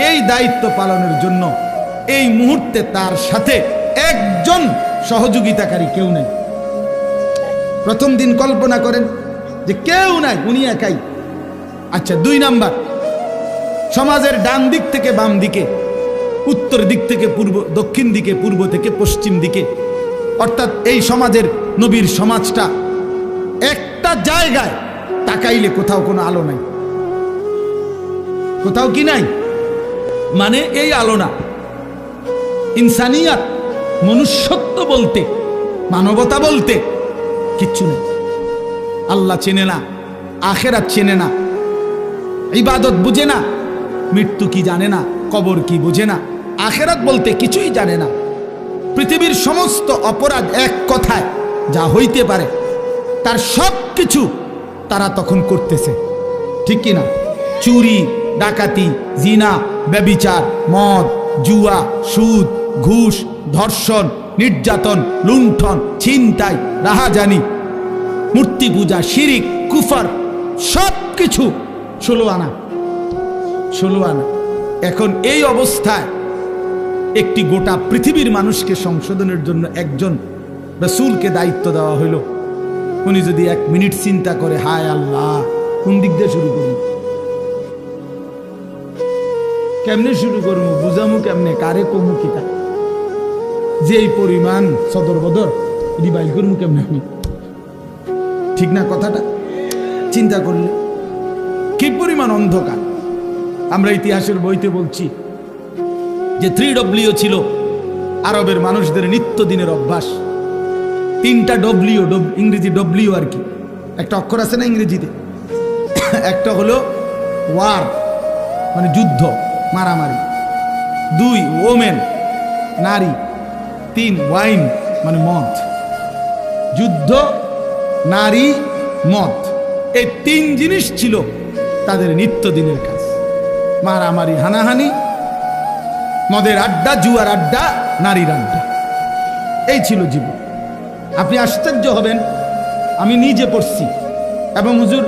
এই দায়িত্ব পালনের জন্য এই মুহূর্তে তার সাথে একজন সহযোগিতাকারী কেউ নেই। প্রথম দিন কল্পনা করেন যে কেউ নাই, উনি একাই। আচ্ছা, 2 নাম্বার, সমাজের ডান দিক থেকে বাম দিকে, উত্তর দিক থেকে পূর্ব, দক্ষিণ দিকে, পূর্ব থেকে পশ্চিম দিকে, অর্থাৎ এই সমাজের নবীর সমাজটা একটা জায়গায় তাকাইলে কোথাও কোনো আলো নাই, কোথাও কি নাই, মানে এই আলো না। ইনসানিয়াত, মনুষ্যত্ব বলতে, মানবতা বলতে কিচ্ছু নেই। আল্লাহ চেনে না, আখিরাত চেনে না, ইবাদত বুঝে না, মৃত্যু কি জানে না, কবর কি বুঝে না, আখিরাত বলতে কিছুই জানে না। পৃথিবীর সমস্ত অপরাধ এক কথায় যা হইতে পারে তার সব কিছু তারা তখন করতেছে, ঠিক কিনা? চুরি, ডাকাতি, জিনা, ব্যভিচার, মদ, জুয়া, সুদ, ঘুষ, ধর্ষণ, নির্যাতন, লুণ্ঠন, ছিনতাই, রাহাজানি, মূর্তি পূজা, শিরিক, কুফর, সব কিছু 16 আনা। এখন এই অবস্থায় একটি গোটা পৃথিবীর মানুষকে সংশোধনের জন্য একজন রাসূলকে দায়িত্ব দেওয়া হইল। উনি যদি 1 মিনিট চিন্তা করে, হায় আল্লাহ কোন দিক দিয়ে শুরু করবো, কেমনে শুরু করবো, বুঝামু কেমনে, কারে কমু কিতা, যে এই পরিমাণ সদর বদর এটি বাইল করবো কেমনে আমি, ঠিক না কথাটা? চিন্তা করলে কি পরিমাণ অন্ধকার। আমরা ইতিহাসের বইতে বলছি যে 3W ছিল আরবের মানুষদের নিত্যদিনের অভ্যাস। 3টা W, ইংরেজি W আর কি, একটা অক্ষর আছে না ইংরেজিতে, একটা হলো ওয়ার মানে যুদ্ধ মারামারি, 2 ওমেন নারী, 3 ওয়াইন মানে মদ। যুদ্ধ, নারী, মদ, এই 3 জিনিস ছিল তাদের নিত্যদিনের কাজ। মারামারি, হানাহানি, মদের আড্ডা, জুয়ার আড্ডা, নারীর আড্ডা, এই ছিল জীবন। আপনি আশ্চর্য হবেন, আমি নিজে পড়ছি এবং হুজুর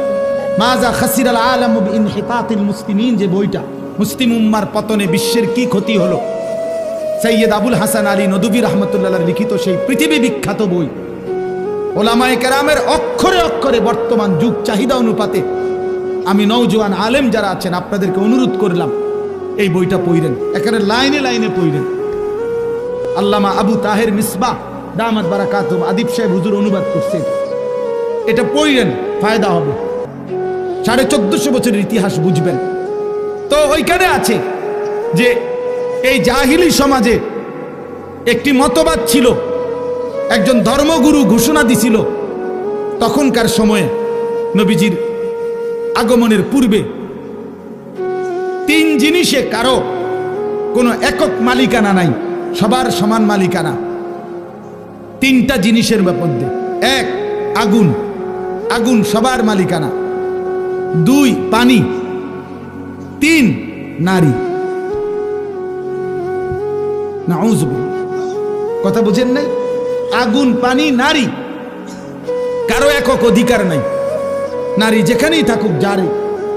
মাজা খাসিরাল আলাম বিইনহিতাতিল মুসলিমিন যে বইটা, মুসলিম উম্মার পতনে বিশ্বের কি ক্ষতি হলো, সৈয়দ আবুল হাসান আলী নদভী রাহমাতুল্লাহ লিখিত সেই পৃথিবী বিখ্যাত বই। ওলামায়ে কেরামের অক্ষরে অক্ষরে বর্তমান যুগ চাহিদা অনুপাতে আমি নওজোয়ান আলেম যারা আছেন আপনাদেরকে অনুরোধ করলাম এই বইটা পড়েন, এখানে লাইনে লাইনে পড়েন। আল্লামা আবু তাহের মিসবাহ দামাত বারাকাতুহু আদিব সাহেব হুজুর অনুবাদ করছে, এটা পড়েন, ফায়দা হবে। 1450 বছরের ইতিহাস বুঝবেন। তো ওইখানে আছে যে এই জাহিলি সমাজে একটি মতবাদ ছিল, একজন ধর্মগুরু ঘোষণা দিছিল তখনকার সময়ে নবীজির আগমনের পূর্বে 3 জিনিসে কারো কোনো একক মালিকানা নাই, সবার সমান মালিকানা। 3টা জিনিসের মধ্যে, 1 আগুন, আগুন সবার মালিকানা, 2 পানি, 3 নারী। নাউযুবিল্লাহ, কথা বুঝেন নাই? আগুন, পানি, নারী, কারো একক অধিকার নাই। নারী যেখানেই থাকুক, যার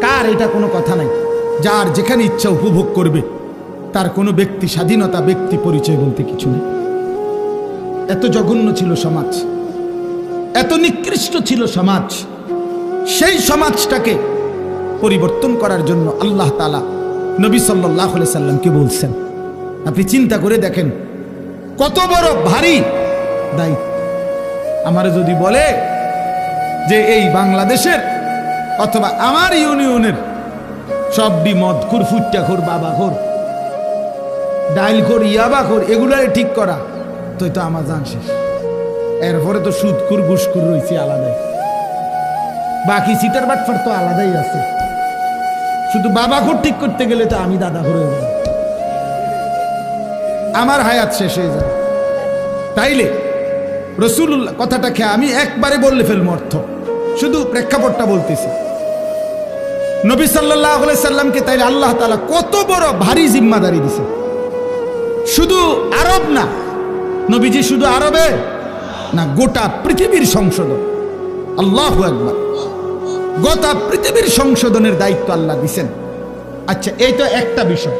কার এটা কোনো কথা নাই, যার যেখানে ইচ্ছা উপভোগ করবে, তার কোনো ব্যক্তি স্বাধীনতা, ব্যক্তি পরিচয় বলতে কিছু নেই। এত জঘন্য ছিল সমাজ, এত নিকৃষ্ট ছিল সমাজ। সেই সমাজটাকে পরিবর্তন করার জন্য আল্লাহ তাআলা নবী সাল্লাল্লাহু আলাইহি সাল্লামকে বলছেন। আপনি চিন্তা করে দেখেন কত বড় ভারী দায়িত্ব। আমারে যদি বলে যে এই বাংলাদেশের অথবা আমার ইউনিয়নের সবডি মদখোর, ফুট্টাখোর, বাবাখোর, ডাইলখোর, ইয়াবাখোর এগুলারে ঠিক করা, তো এটা আমার জান শেষ। এরপরে তো সুদখোর, ঘুষখোর রয়েছে আলাদাই, বাকি সিটার বাটফার তো আলাদাই আছে। শুধু বাবাখোর ঠিক করতে গেলে তো আমি দাদাখোর হয়ে যাব, আমার হায়াত শেষ হয়ে যাবে। তাইলে রাসূলুল্লাহ কথাটা খেয়ে আমি একবারে বললে ফেলবো অর্থ, শুধু প্রেক্ষাপটটা বলতেছি। নবী সাল্লাল্লাহু আলাইহি সাল্লামকে তাইলে আল্লাহ তাআলা কত বড় ভারী জিম্মাদারি দিছে। শুধু আরব না, নবীজি শুধু আরবে না, গোটা পৃথিবীর সংশোধন। আল্লাহু আকবার, গোটা পৃথিবীর সংশোধনের দায়িত্ব আল্লাহ দিছেন। আচ্ছা, এই তো একটা বিষয়,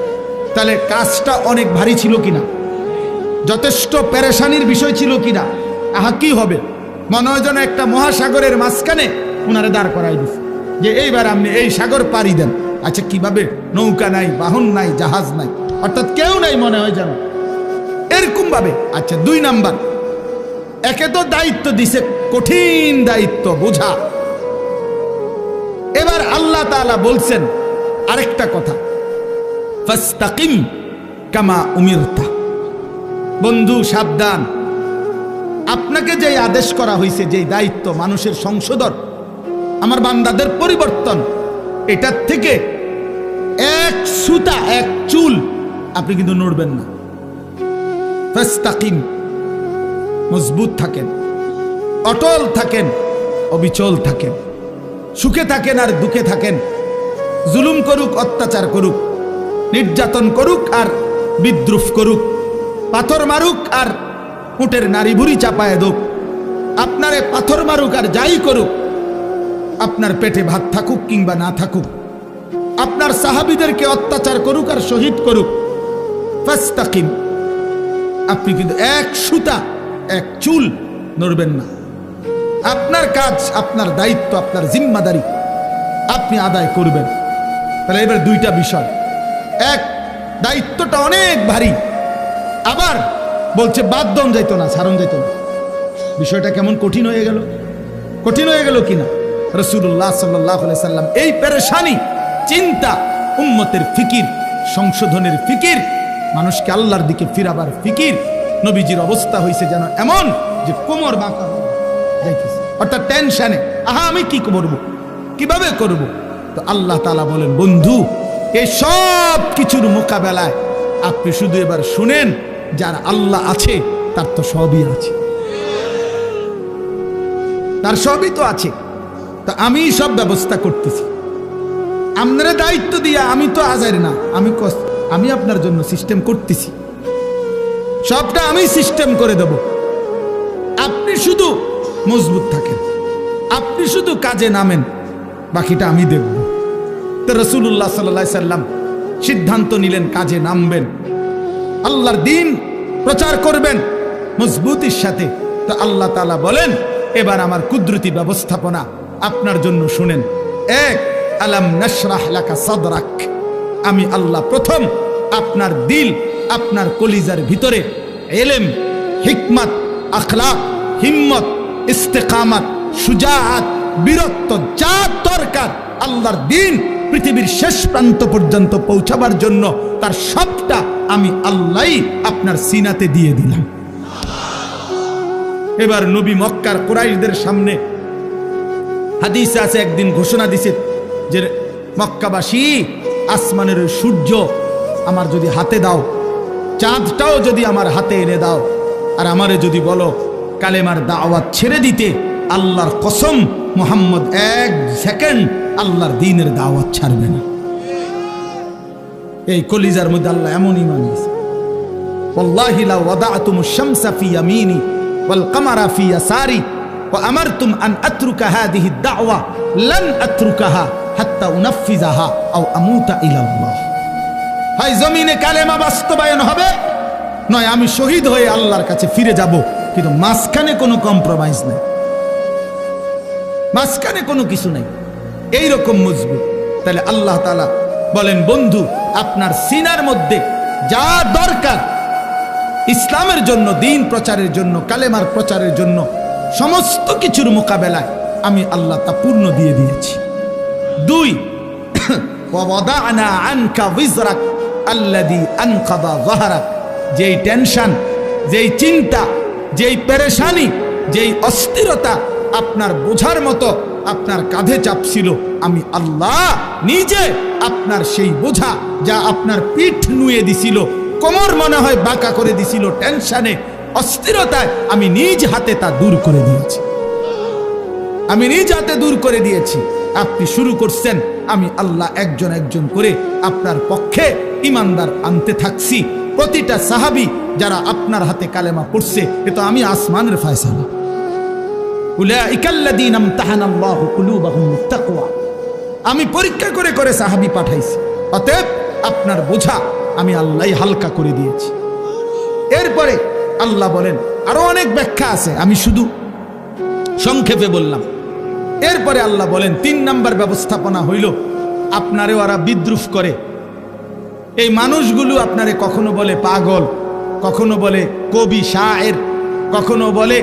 তাহলে কাজটা অনেক ভারী ছিল কিনা, যথেষ্ট পেরেশানির বিষয় ছিল কিনা? আহা, কি হবে, মনে হয় যেন একটা মহাসাগরের মাঝখানে ওনারে দাঁড় করাই দিছে যে এইবার আপনি এই সাগর পাড়ি দেন। আচ্ছা, কিভাবে? নৌকা নাই, বাহন নাই, জাহাজ নাই, অর্থাৎ কেউ নাই, মনে হয় যেন এরকম ভাবে। আচ্ছা, 2 নাম্বার, একে তো দায়িত্ব দিছে, কঠিন দায়িত্ব বোঝা। এবার আল্লাহ তাআলা বলছেন আরেকটা কথা, ফাস্তাকিম কামা উমিরতা। বন্ধু সাবধান, আপনাকে যে আদেশ করা হয়েছে, যে দায়িত্ব মানুষের সংশোধন, আমার বান্দাদের পরিবর্তন, এটার থেকে এক সুতা, এক চুল আপনি কিন্তু নড়বেন না। ফাস্তাকিম, মজবুত থাকেন, অটল থাকেন, অবিচল থাকেন, সুখে থাকেন আর দুঃখে থাকেন, জুলুম করুক, অত্যাচার করুক, নির্যাতন করুক আর বিদ্রুপ করুক, পাথর মারুক আর উটের নারী ভুড়ি চাপায় দোক, আপনারে পাথর মারুক আর যাই করুক, আপনার পেটে ভাত থাকুক কিংবা না থাকুক, আপনার সাহাবীদেরকে অত্যাচার করুক আর শহীদ করুক, ফাস্তাকিম, আপনি কিন্তু এক সুতা, এক চুল নড়বেন না। আপনার কাজ, আপনার দায়িত্ব, আপনার জিম্মাদারি আপনি আদায় করবেন। তাহলে এবার দুইটা বিষয়, এক, দায়িত্বটা অনেক ভারী, আবার বলছে বাদ দন যাইতো না, ছাড়ন যাইতো না। বিষয়টা কেমন কঠিন হয়ে গেল, কঠিন হয়ে গেল কিনা? রাসূলুল্লাহ সাল্লাল্লাহু আলাইহি সাল্লাম এই পেরেশানি, চিন্তা, উম্মতের ফিকির, সংশোধনের ফিকির, মানুষকে আল্লাহর দিকে ফিরাবার ফিকির, নবীজির অবস্থা হয়েছে যেন এমন যে কোমর বাঁকা হয়ে যাইতেছে, অর্থাৎ টেনশনে, আহা আমি কি করব, কিভাবে করব? তো আল্লাহ তাআলা বলেন, বন্ধু এই সব কিছুর মোকাবেলায় আপনি শুধু এবার শুনেন, যার আল্লাহ আছে তার তো সবই আছে, তার সবই তো আছে। তা আমি সব ব্যবস্থা করতেছি, আপনারা দায়িত্ব দিয়া, আমি তো আজাইর না, আমি আপনার জন্য সিস্টেম করতেছি, সবটা আমি সিস্টেম করে দেব। আপনি শুধু মজবুত থাকেন, আপনি শুধু কাজে নামেন, বাকিটা আমি দেখব। তো রাসূলুল্লাহ সাল্লাল্লাহু আলাইহি সাল্লাম সিদ্ধান্ত নিলেন কাজে নামবেন, আল্লাহর দ্বীন প্রচার করবেন মজবুতির সাথে। তো আল্লাহ তাআলা বলেন, এবার আমার কুদরতি ব্যবস্থাপনা আপনার জন্য শুনেন। এক, আলাম নাশরাহ লাকা সাদরাক, আমি আল্লাহ প্রথম আপনার দিল, আপনার কলিজার ভিতরে ইলম, হিকমত, আখলাক, হিম্মত, ইস্তেকামত, শুজাআত, বীরত্ব, যা দরকার আল্লাহর দ্বীন পৃথিবীর শেষ প্রান্ত পর্যন্ত পৌঁছাবার জন্য, তার সবটা আমি আল্লাহই আপনার সিনাতে দিয়ে দিলাম। এবার নবী মক্কার কুরাইশদের সামনে, হাদিসে আছে, একদিন ঘোষণা দিছে যে মক্কাবাসী, আসমানের সূর্য আমার যদি হাতে দাও, চাঁদটাও যদি আমার হাতে এনে দাও, আর আমারে যদি বলো কালেমার দাওয়াত ছেড়ে দিতে, আল্লাহর কসম মুহাম্মদ এক সেকেন্ড আল্লাহর দ্বীনের দাওয়াত ছাড়বে না। এই কলিজার মধ্যে আল্লাহ এমন ঈমান দিয়েছে, ওয়াল্লাহি লা ওয়াদাতুমুশ শামসা ফি ইয়ামিনি ওয়াল কামারা ফি ইয়াসারি ওয়া আমারতুম আন আতরুকা হাদিহি দাওয়া লান আতরুকাহা হাত্তা উনাফিজাহা আও আমুতা ইলাল্লাহ। হয় জমিনে কালেমা বাস্তবায়ন হবে, নয় আমি শহীদ হয়ে আল্লাহর কাছে ফিরে যাব, কিন্তু মাঝখানে কোনো কম্প্রোমাইজ নেই, মাঝখানে কোনো কিছু নাই, এইরকম মজবুত। তাহলে আল্লাহ তাআলা বলেন, বন্ধু আপনার সিনার মধ্যে যা দরকার ইসলামের জন্য, দ্বীন প্রচারের জন্য, কালেমার প্রচারের জন্য, সমস্ত কিছুর মোকাবেলায় আমি আল্লাহ তা পূর্ণ দিয়ে দিয়েছি। দুই, ওয়াদানা আনকা বিজরাক আল্লাযী আনকাযা যাহরাক, যেই টেনশন, যেই চিন্তা, যেই পেরেশানি, যেই অস্থিরতা আপনার বোঝার মতো আপনার কাঁধে চাপছিল, আমি আল্লাহ নিজে আপনার সেই বোঝা, যা আপনার পিঠ নুয়ে দিছিল, কোমর মনে হয় বাঁকা করে দিছিল টেনশনে, অস্থিরতায়, আমি নিজ হাতে তা দূর করে দিয়েছি, আমি নিজ হাতে দূর করে দিয়েছি। আপনি শুরু করছেন, আমি আল্লাহ একজন একজন করে আপনার পক্ষে ইমানদার আনতে থাকছি। প্রতিটা সাহাবী যারা আপনার হাতে কালেমা পড়ছে, এ তো আমি আসমানের ফয়সালা। উলাইকাল্লাযীনা ইমতাহানাল্লাহু কুলুবাহুম লিত্তাকওয়া, আমি পরীক্ষা করে করে সাহাবী পাঠাইছি, অতএব আপনার বোঝা আমি আল্লাহই হালকা করে দিয়েছি। এরপরে আল্লাহ বলেন, আরো অনেক ব্যাখ্যা আছে, আমি শুধু সংক্ষেপে বললাম। এরপরে আল্লাহ বলেন, 3 নাম্বার ব্যবস্থাপনা হইল, আপনারে ওরা বিদ্রুপ করে, এই মানুষগুলো আপনারে কখনো বলে পাগল, কখনো বলে কবি শায়ের, কখনো বলে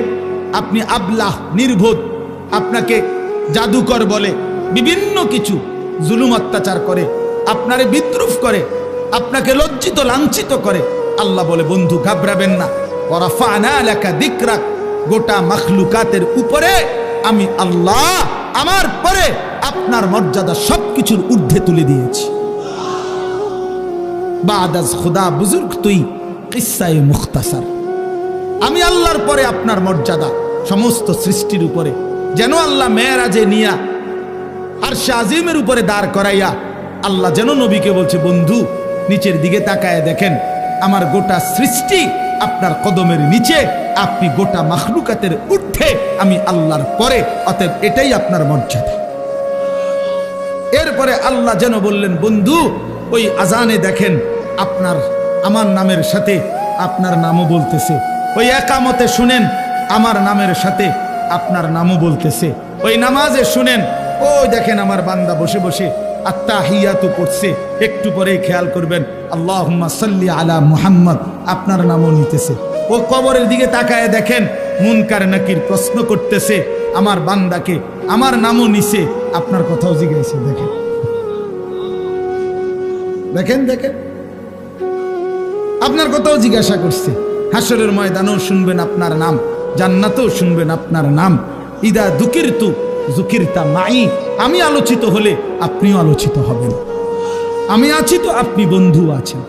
আপনি আবলাহ, নির্বোধ, আপনাকে জাদুকর বলে, বিভিন্ন কিছু জুলুম অত্যাচার করে, আপনারে বিদ্রুপ করে, আপনাকে লজ্জিত লাঞ্ছিত করে। আল্লাহ বলে, বন্ধু ঘাবড়াবেন না, ওয়ারাফা'না লাকা যিকরাক, গোটা মাখলুকাতের উপরে আমি আল্লাহ আমার পরে আপনার মর্যাদা সবকিছুর ঊর্ধ্বে তুলে দিয়েছি। বাদাজ খুদা বুজুর্গ তুই কিসসায়ে মুখতাসার, আমি আল্লাহর পরে আপনার মর্যাদা সমস্ত সৃষ্টির উপরে। যেন আল্লাহ মেরাজে নিয়া আরশে আজিমের উপরে দাঁড় করাইয়া আল্লাহ যেন নবীকে বলছে, বন্ধু নিচের দিকে তাকায় দেখেন, আমার গোটা সৃষ্টি আপনার কদমের নিচে, আপনি গোটা মাখলুকাতের ঊর্ধ্বে, আমি আল্লাহর পরে, অতএব এটাই আপনার মর্যাদা। এরপরে আল্লাহ যেন বললেন, বন্ধু ওই আজানে দেখেন আপনার আমার নামের সাথে আপনার নামও বলতেছে, ওই একামতে শুনেন আমার নামের সাথে আপনার নামও বলতেছে, ওই নামাজে শুনেন ওই দেখেন আমার বান্দা বসে বসে আত্তাহিয়াতু পড়ছে, একটু পরেই খেয়াল করবেন আল্লাহুম্মা সাল্লি আলা মুহাম্মদ, আপনার নামও নিতেছে। ও কবরের দিকে তাকায় দেখেন মুনকার নাকির প্রশ্ন করতেছে আমার বান্দাকে, আমার নামও নিছে, আপনার কথাও জিজ্ঞাসা। দেখেন দেখেন দেখেন আপনার কথাও জিজ্ঞাসা করছে। হাসরের ময়দানেও শুনবেন আপনার নাম, জান্নাতেও শুনবেন আপনার নাম। ইদা দুকিরতু জুকিরতা মাই, আমি আলোচিত হলে আপনিও আলোচিত হবেন। আমি আছি তো আপনি বন্ধু আছেন।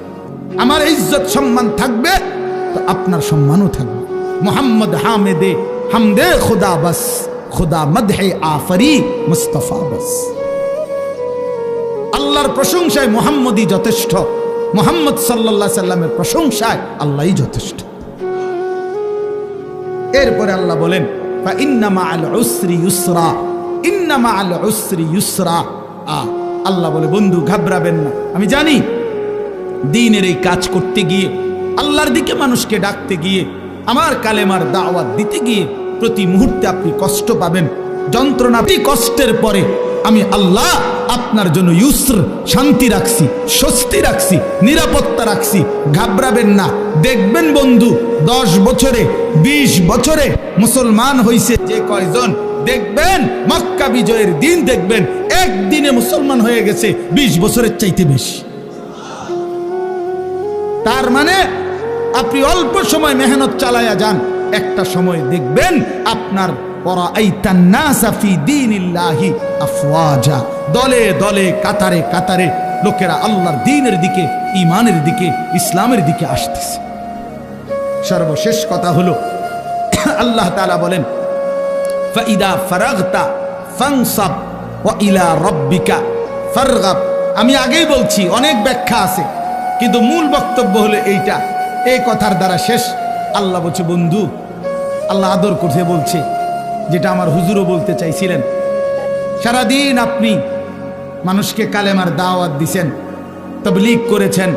আমার ইজ্জত সম্মান থাকবে তো আপনার সম্মানও থাকবে। মোহাম্মদ হামেদে হামদে খুদা বাস, খুদা মদহে আফরি মুস্তাফা বাস। আল্লাহর প্রশংসায় মোহাম্মদই যথেষ্ট, মোহাম্মদ সাল্লাল্লাহু আলাইহি সাল্লামের প্রশংসায় আল্লাহই যথেষ্ট। এরপরে আল্লাহ বলেন ফা ইন্না মাআল উসরি ইউসরা, ইন্না মাআল উসরি ইউসরা। আল্লাহ বলে বন্ধু ঘাবড়াবেন না, আমি জানি দ্বীনের এই কাজ করতে গিয়ে, আল্লাহর দিকে মানুষকে ডাকতে গিয়ে, আমার কালেমার দাওয়াত দিতে গিয়ে প্রতি মুহূর্তে আপনি কষ্ট পাবেন, যন্ত্রণা। কষ্টের পরে আমি আল্লাহ আপনার জন্য ইউসর, শান্তি রাখছি, স্বস্তি রাখছি, নিরাপত্তা রাখছি। ঘাবড়াবেন না। দেখবেন বন্ধু 10 বছরে 20 বছরে মুসলমান হইছে যে কয়জন, দেখবেন মক্কা বিজয়ের দিন দেখবেন একদিনে মুসলমান হয়ে গেছে 20 বছরের চাইতে বেশি। তার মানে আপনি অল্প সময় মেহনত চালায়া যান, একটা সময় দেখবেন আপনার পরাআইতান নাসা ফি দীনিল্লাহি আফওয়াজা, দলে দলে কাতারে কাতারে লোকেরা আল্লাহর দ্বীনের দিকে, ঈমানের দিকে, ইসলামের দিকে আসতেছে। সর্বশেষ কথা হলো আল্লাহ তাআলা বলেন ফাইদা ফারাগতা ফানসাব ওয়া ইলা রাব্বিকা ফারগাব। আমি আগেই বলছি অনেক ব্যাখ্যা আছে, কিন্তু মূল বক্তব্য হলো এইটা, এই কথার দ্বারা শেষ। আল্লাহ বলছে বন্ধু, আল্লাহ আদর করতে বলছে, যেটা আমার হুজুরও বলতে চাইছিলেন। সারাদিন আপনি মানুষকে কালেমার দাওয়াত দিছেন, তাবলীগ করেছেন,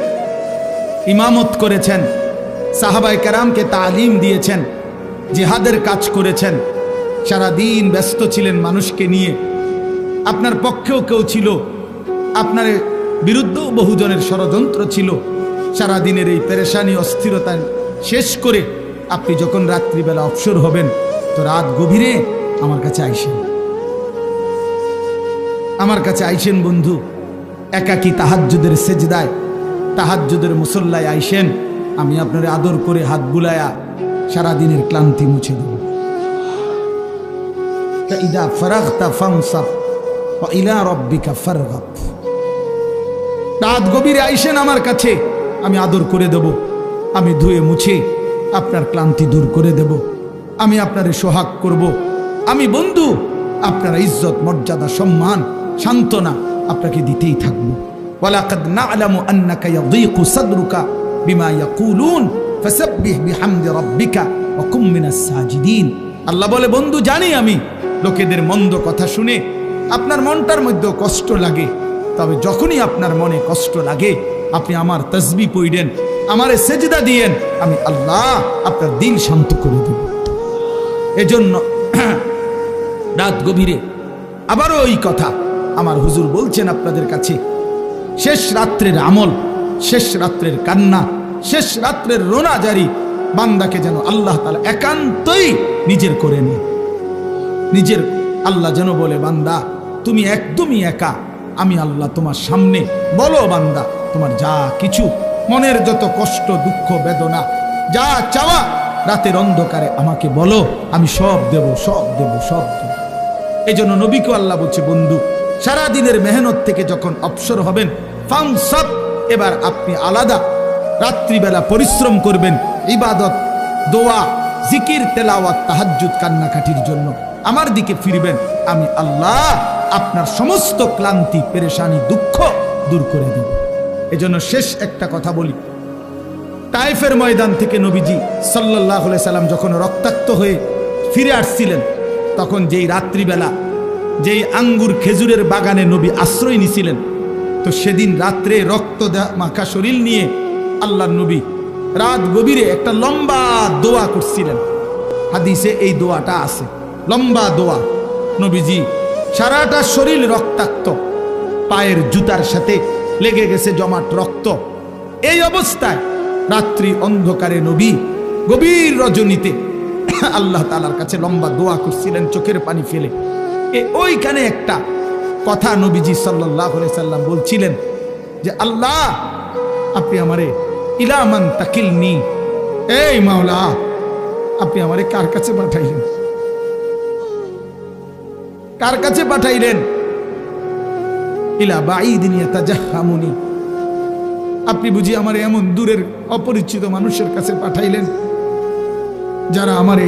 ইমামত করেছেন, সাহাবায়ে কেরামকে তালিম দিয়েছেন, জিহাদের কাজ করেছেন, সারাদিন ব্যস্ত ছিলেন মানুষকে নিয়ে। আপনার পক্ষেও কেউ ছিল, আপনার বিরুদ্ধেও বহুজনের ষড়যন্ত্র ছিল। সারাদিনের এই পেরেশানি অস্থিরতা শেষ করে আপনি যখন রাত্রিবেলা অবসর হবেন, তো রাত গভীরে আমার কাছে আইসেন, আমার কাছে আইসেন বন্ধু। একাকী তাহাজ্জুদের সেজদায়, তাহাজ্জুদের মুসল্লায় আইসেন, আমি আপনার আদর করে হাত বুলায়া সারাদিনের ক্লান্তি মুছে দেব। ইদা ফারাগতা ফানসাব ওয়া ইলা রাব্বিকা ফারগাব। রাত গভীরে আইসেন আমার কাছে, আমি আদর করে দেব, আমি ধুয়ে মুছে আপনার ক্লান্তি দূর করে দেব, আমি আপনারে সোহাগ করব। আমি বন্ধু আপনার ইজ্জত, মর্যাদা, সম্মান, সান্ত্বনা আপনাকে দিতেই থাকবো। ওয়ালাকাদ না'লামু আন্নাকা ইয়াযীকু সাদরুকা বিমা ইয়াকুলুন ফাসাব্বিহ বিহামদি রাব্বিকা ওয়া কুম মিনাস সাজিদিন। আল্লাহ বলে বন্ধু জানি আমি লোকেদের মন্দ কথা শুনে আপনার মনটার মধ্যে কষ্ট লাগে, তবে যখনই আপনার মনে কষ্ট লাগে আপনি আমার তাসবিহ পড়েন, আমারে সেজদা দিয়েন, আমি আল্লাহ আপনার দিল শান্ত করে দেব। এজন্য রাত গভীরে আবারও ওই কথা আমার হুজুর বলছেন আপনাদের কাছে, শেষ রাত্রের আমল, শেষ রাত্রের কান্না, শেষ রাত্রের রোনা জারি বান্দাকে যেন আল্লাহ তাআলা একান্তই নিজের করে নেন। নিজের আল্লাহ যেন বলে বান্দা তুমি একদমই একা, আমি আল্লাহ তোমার সামনে। বলো বান্দা তোমার যা কিছু মনের যত কষ্ট, দুঃখ, বেদনা, যা চাওয়া রাতের অন্ধকারে আমাকে বলো, আমি সব দেব, সব দেব, সব দেব। এই জন্য নবীকে আল্লাহ বলছে বন্ধু সারাদিনের মেহনত থেকে যখন অবসর হবেন ফানসাব, এবার আপনি আলাদা রাত্রিবেলা পরিশ্রম করবেন, ইবাদত, দোয়া, জিকির, তেলাওয়াত, তাহাজ্জুদ, কান্নাকাটির জন্য আমার দিকে ফিরবেন। আমি আল্লাহ আপনার সমস্ত ক্লান্তি, পেরেশানি, দুঃখ দূর করে দেব। এজন্য শেষ একটা কথা বলি, তায়েফের ময়দান থেকে নবীজি সাল্লাল্লাহু আলাইহি সাল্লাম যখন রক্তাক্ত হয়ে ফিরে আসছিলেন, তখন যেই রাত্রিবেলা যেই আঙ্গুর খেজুরের বাগানে নবী আশ্রয় নিছিলেন, তো সেদিন রাত্রে রক্ত মাখা শরীর নিয়ে আল্লাহর নবী রাত গভীরে একটা লম্বা দোয়া করছিলেন। হাদিসে এই দোয়াটা আছে, লম্বা দোয়া। নবীজি সারাটা শরীর রক্তাক্ত, পায়ের জুতার সাথে লেগে গেছে জমাট রক্ত। এই অবস্থায় রাত্রি অন্ধকারে নবী গভীর রজনীতে আল্লাহ তাআলার কাছে লম্বা দোয়া করছিলেন চোখের পানি ফেলে। ওইখানে একটা কথা নবীজি সাল্লাল্লাহু আলাইহি সাল্লাম বলছিলেন যে আল্লাহ, আপনি আমারে ইলা মান তাকিলনি, এই মাওলা, আপনি আমারে কার কাছে পাঠাইলেন? কার কাছে পাঠাইলেন? ইলা বাঈদিন ইয়াতাজাহামুনি, আপনি বুঝি আমারে এমন দূরের অপরিচিত মানুষের কাছে পাঠাইলেন যারা আমারে,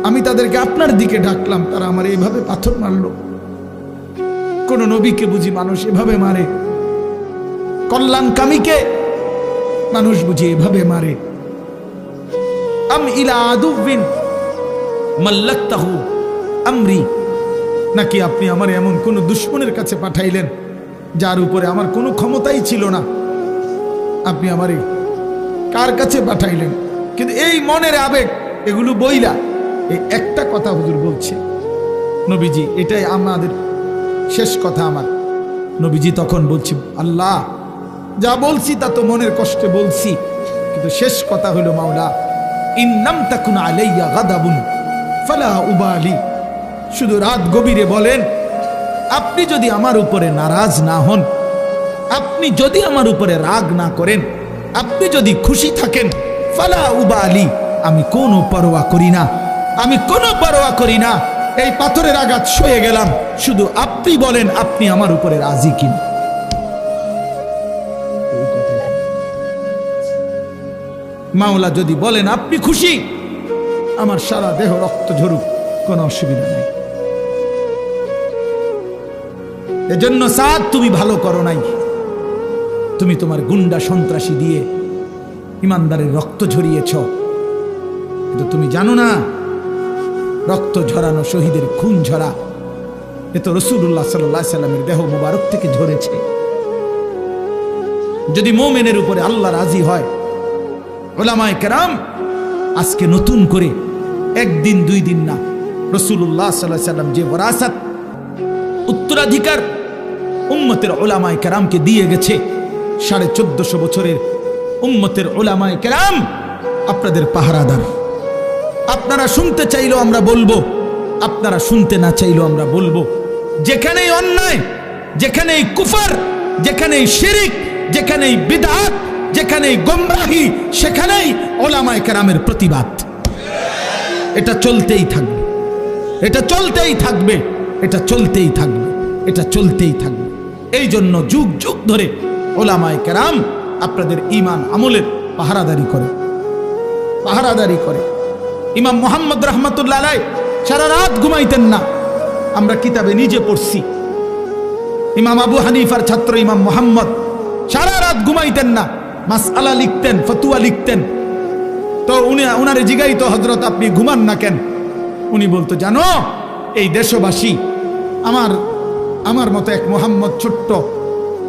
আমি তাদেরকে আপনার দিকে ডাকলাম, তারা আমারে এভাবে পাথর মারলো? কোন নবীকে বুঝি মানুষ এভাবে মারে? কল্যাণকামীকে মানুষ বুঝি এভাবে মারে? আম ইলা আদুবিন মাল্লাকতাহু আমরি, নাকি আপনি আমার এমন কোন দুশমনের কাছে পাঠাইলেন যার উপরে আমার কোনো ক্ষমতাই ছিল না? আপনি আমারে কার কাছে পাঠাইলেন? কিন্তু এই মনের আবেগ এগুলো বইলা এই একটা কথা হুজুর বলছে নবীজি, এটাই আমাদের শেষ কথা। আমার নবীজি তখন বলছি, আল্লাহ, যা বলছি তা তো মনের কষ্টে বলছি, কিন্তু শেষ কথা হলো মাওলা, ইন্নাম তাকুন আলাইয়া গাদাবুন ফালা উবালি, শুধু রাত গভীরে বলেন, আপনি যদি আমার উপরে নারাজ না হন, আপনি যদি আমার উপরে রাগ না করেন, আপনি যদি খুশি থাকেন, ফালা উবালি, আমি কোনো পরোয়া করি না, আমি কোনো পরোয়া করি না। এই পাথরের আঘাত সয়ে গেলাম, শুধু আপনি বলেন আপনি আমার উপরে রাজি কিনা। মাওলা যদি বলেন আপনি খুশি, আমার সারা দেহ রক্ত ঝরুক, কোনো অসুবিধা নেই। এজন্য সাদ, তুমি ভালো করো নাই, তুমি তোমার গুন্ডা সন্ত্রাসী দিয়ে ইমানদারের রক্ত ঝরিয়েছ, কিন্তু তুমি জানো না রক্ত ঝরানো, শহীদের খুন ঝরা, এ তো রাসূলুল্লাহ সাল্লাল্লাহু আলাইহি সাল্লামের দেহ মোবারক থেকে ঝরেছে। যদি মুমিনের উপরে আল্লাহ রাজি হয়, উলামায়ে কেরাম আজকে নতুন করে একদিন দুই দিন না, রাসূলুল্লাহ সাল্লাল্লাহু আলাইহি সাল্লাম যে ওয়ারাসাত উত্তরাধিকার উম্মতের উলামায়ে কেরামকে দিয়ে গেছে, 1450 বছরের উম্মতের উলামায়ে কেরাম আপনাদের পাহারাদার। আপনারা শুনতে চাইলেও আমরা বলবো, আপনারা শুনতে না চাইলেও আমরা বলবো, যেখানেই অন্যায়, যেখানেই কুফর, যেখানেই শিরিক, যেখানেই বিদআত, যেখানেই গোমরাহি, সেখানেই উলামায়ে কেরামের প্রতিবাদ। এটা চলতেই থাকবে, এটা চলতেই থাকবে, এটা চলতেই থাকবে, এটা চলতেই থাকবে। এই জন্য যুগ যুগ ধরে উলামায়ে কেরাম আপনাদের ঈমান আমলের পাহারাদারি করে, পাহারাদারি করে। ইমাম মুহাম্মদ রাহমাতুল্লাহ আলাইহি সারা রাত ঘুমাইতেন না, আমরা কিতাবে নিজে পড়ছি। ইমাম আবু হানিফার ছাত্র ইমাম মুহাম্মদ সারা রাত ঘুমাইতেন না, মাসআলা লিখতেন, ফতোয়া লিখতেন। তো উনারে জিগাইতো, হযরত আপনি ঘুমান না কেন? উনি বলতো, জানো এই দেশবাসী আমার মতো এক মুহাম্মদ ছোট্ট,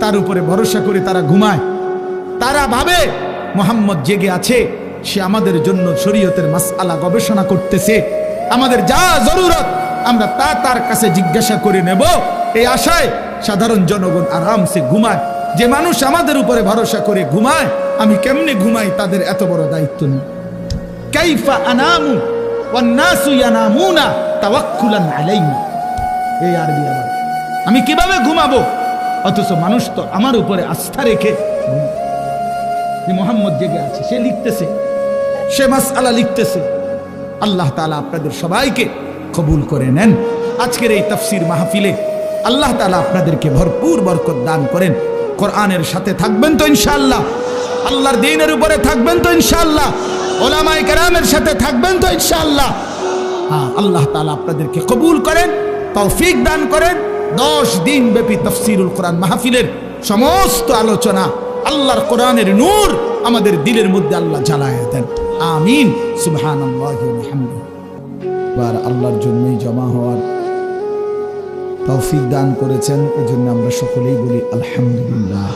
তার উপরে ভরসা করে তারা ঘুমায়, তারা ভাবে মুহাম্মদ জেগে আছে, সে আমাদের জন্য শরীয়তের মাসআলা গবেষণা করতেছে, আমাদের যা জরুরত আমরা তা তার কাছে জিজ্ঞাসা করে নেব, এই আশায় সাধারণ জনগণ আরামসে ঘুমায়। যে মানুষ আমাদের উপরে ভরসা করে ঘুমায়, আমি কেমনে ঘুমাই তাদের এত বড় দায়িত্ব নেই। কাইফা আনামু ওয়ান নাসু ইয়ানামুনা তাওয়াক্কুলান আলাইনা, এই আরবি আমার, আমি কিভাবে ঘুমাবো অথচ মানুষ তো আমার উপরে আস্থা রেখে যে মুহাম্মদ জেগে আছে, সে লিখতেছে, সে মাসআলা লিখতেছে। আল্লাহ তাআলা আপনাদের সবাইকে কবুল করে নেন। আজকের এই তাফসীর মাহফিলে আল্লাহ তাআলা আপনাদেরকে ভরপুর বরকত দান করেন। কোরআনের সাথে থাকবেন তো ইনশাআল্লাহ, আল্লাহর দ্বীনের উপরে থাকবেন তো ইনশাআল্লাহ, উলামায়ে কেরামের সাথে থাকবেন তো ইনশাআল্লাহ। হ্যাঁ, আল্লাহ তাআলা আপনাদেরকে কবুল করেন, তৌফিক দান করেন। 10 দিন ব্যাপী তাফসীরুল কোরআন মাহফিলের সমস্ত আলোচনা, আল্লাহর কোরআনের নূর আমাদের দিলের মধ্যে আল্লাহ জ্বালায়া দেন। আমিন। সুবহানাল্লাহি ওয়া বিহামদিহি। বার আল্লাহর জন্যই জমা হওয়ার তৌফিক দান করেছেন, এজন্য আমরা সকলেই বলি আলহামদুলিল্লাহ।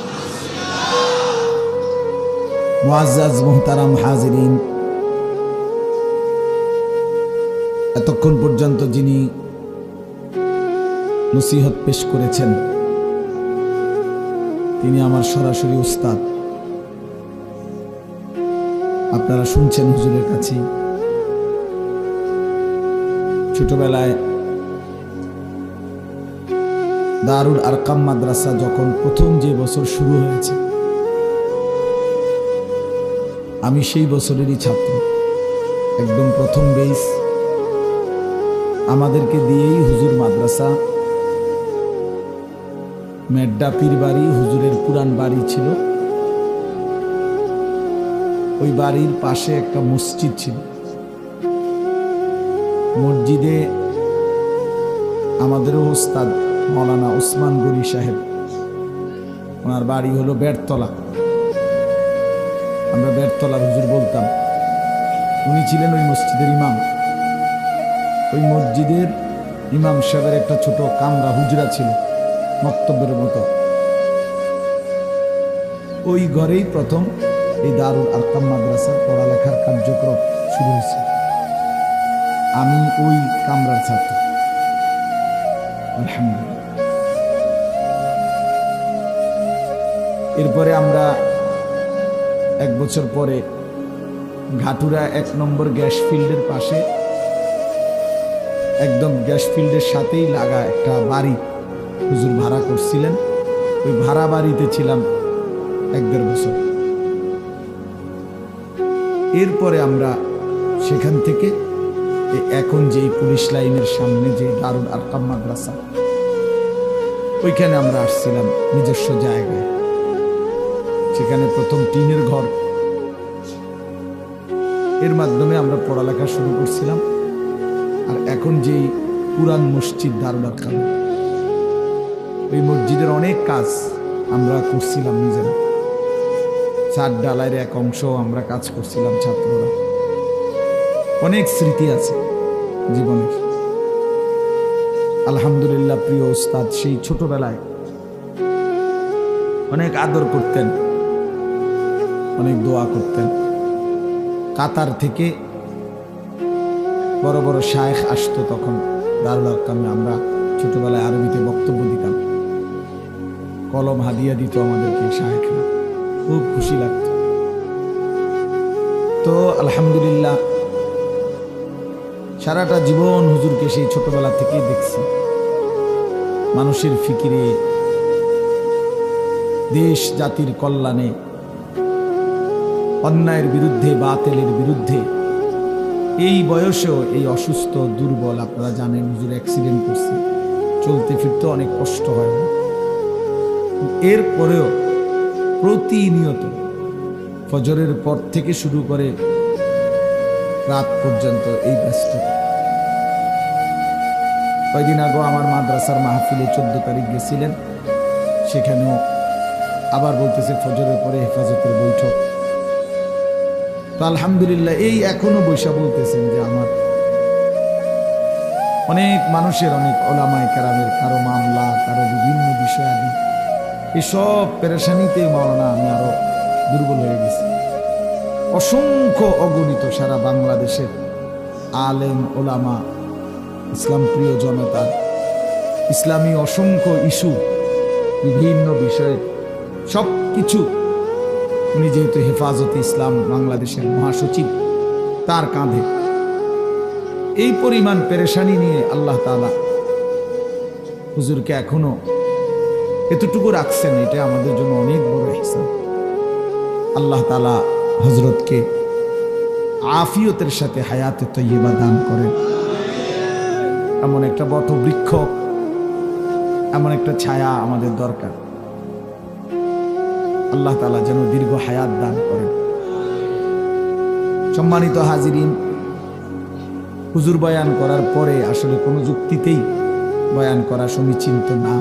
মুআজ্জাজ মুহতারাম হাজিরিন, এতক্ষণ পর্যন্ত যিনি নসিহত পেশ করেছেন, তিনি আমার সরাসরি উস্তাদ। আপনারা শুনছেন হুজুরের কাছে। ছোটবেলায় দারুল আরকাম মাদ্রাসা যখন প্রথম যে বছর শুরু হয়েছে, আমি সেই বছরেরই ছাত্র, একদম প্রথম বেস। আমাদেরকে দিয়েই হুজুর মাদ্রাসা, মেড্ডা পীর বাড়ি হুজুরের পুরান বাড়ি ছিল, ওই বাড়ির পাশে একটা মসজিদ ছিল। মসজিদে আমাদেরও ওস্তাদ মৌলানা ওসমান গনি সাহেব, ওনার বাড়ি হলো বেড়তলা, আমরা বেড়তলার হুজুর বলতাম। উনি ছিলেন ওই মসজিদের ইমাম। ওই মসজিদের ইমাম সাহেবের একটা ছোট কামরা হুজরা ছিল, মক্তবের মতো। ওই ঘরেই প্রথম এই দারুল আরকাম মাদ্রাসার পড়ালেখার কার্যক্রম শুরু হয়েছে। আমি ওই কামরার ছাত্র, আলহামদুলিল্লাহ। এরপরে আমরা এক বছর পরে ঘাটুরা 1 নম্বর গ্যাস ফিল্ডের পাশে, একদম গ্যাস ফিল্ডের সাথেই লাগা একটা বাড়ি হুজুর ভাড়া করছিলেন। ওই ভাড়া বাড়িতে ছিলাম 1-1.5 বছর। এরপরে আমরা সেখান থেকে এখন যেই পুলিশ লাইনের সামনে যে দারুল আরকাম মাদ্রাসা, ওইখানে আমরা আসছিলাম নিজস্ব জায়গায়। সেখানে প্রথম টিনের ঘর, এর মাধ্যমে আমরা পড়ালেখা শুরু করছিলাম। আর এখন যেই পুরান মসজিদ দারুল আরকাম, ওই মসজিদের অনেক কাজ আমরা করছিলাম নিজেরা। ছাদ ডালাইয়ের এক অংশ আমরা কাজ করছিলাম ছাত্ররা। অনেক স্মৃতি আছে জীবনের, আলহামদুলিল্লাহ। প্রিয় ওস্তাদ সেই ছোটবেলায় অনেক আদর করতেন, অনেক দোয়া করতেন। কাতার থেকে বড় বড় শায়েখ আসতো তখন দারুল আরকামে। আমরা ছোটবেলায় আরবিতে বক্তব্য দিতাম, কলম হাদিয়া দিত আমাদেরকে শায়েখরা, খুব খুশি লাগত। তো আলহামদুলিল্লাহ সারাটা জীবন হুজুরকে সেই ছোটবেলা থেকেই দেখছি। মানুষের ফিকিরে, দেশ জাতির কল্যাণে, অন্যায়ের বিরুদ্ধে, বাতিলের বিরুদ্ধে। এই বয়সেও এই অসুস্থ দুর্বল, আপনারা জানেন হুজুর অ্যাক্সিডেন্ট করছে, চলতে ফিরতে অনেক কষ্ট হয়। এরপরেও প্রতিনিয়ত ফজরের পর থেকে শুরু করে রাত পর্যন্ত এই ব্যস্ততা। কয়দিন আগে আমার মাদ্রাসার মাহফিলে 14 তারিখ গেছিলেন, সেখানেও আবার বলতেছে ফজরের পরে হেফাজতের বৈঠক। তো আলহামদুলিল্লাহ এই এখনো বৈশা বলতেছেন যে আমার অনেক মানুষের, অনেক ওলামায়ে কেরামের, কারো মামলা, কারো বিভিন্ন বিষয়াদি, এসব পেরেশানিতে মাওলানা আমি আরো দুর্বল হয়ে গেছি। অসংখ্য অগণিত সারা বাংলাদেশের আলেম ওলামা, ইসলাম প্রিয় জনতা, ইসলামী অসংখ্য ইস্যু, বিভিন্ন বিষয়ে সব কিছু উনি যেহেতু হেফাজতে ইসলাম বাংলাদেশের মহাসচিব, তার কাঁধে এই পরিমাণ পেরেশানি নিয়ে আল্লাহ তাআলা হুজুরকে এখনো এতটুকু রাখছেন, এটা আমাদের জন্য অনেক বড় ইহসান। আল্লাহ তাআলা হযরতকে আফিয়তের সাথে হায়াতে তয়্যিবা দান করেন। এমন একটা বটবৃক্ষ, এমন একটা ছায়া আমাদের দরকার। আল্লাহ তাআলা যেন দীর্ঘ হায়াত দান করেন। সম্মানিত হাজিরিন, হুজুর বয়ান করার পরে আসলে কোনো যুক্তিতেই বয়ান করা সমীচীন তো না।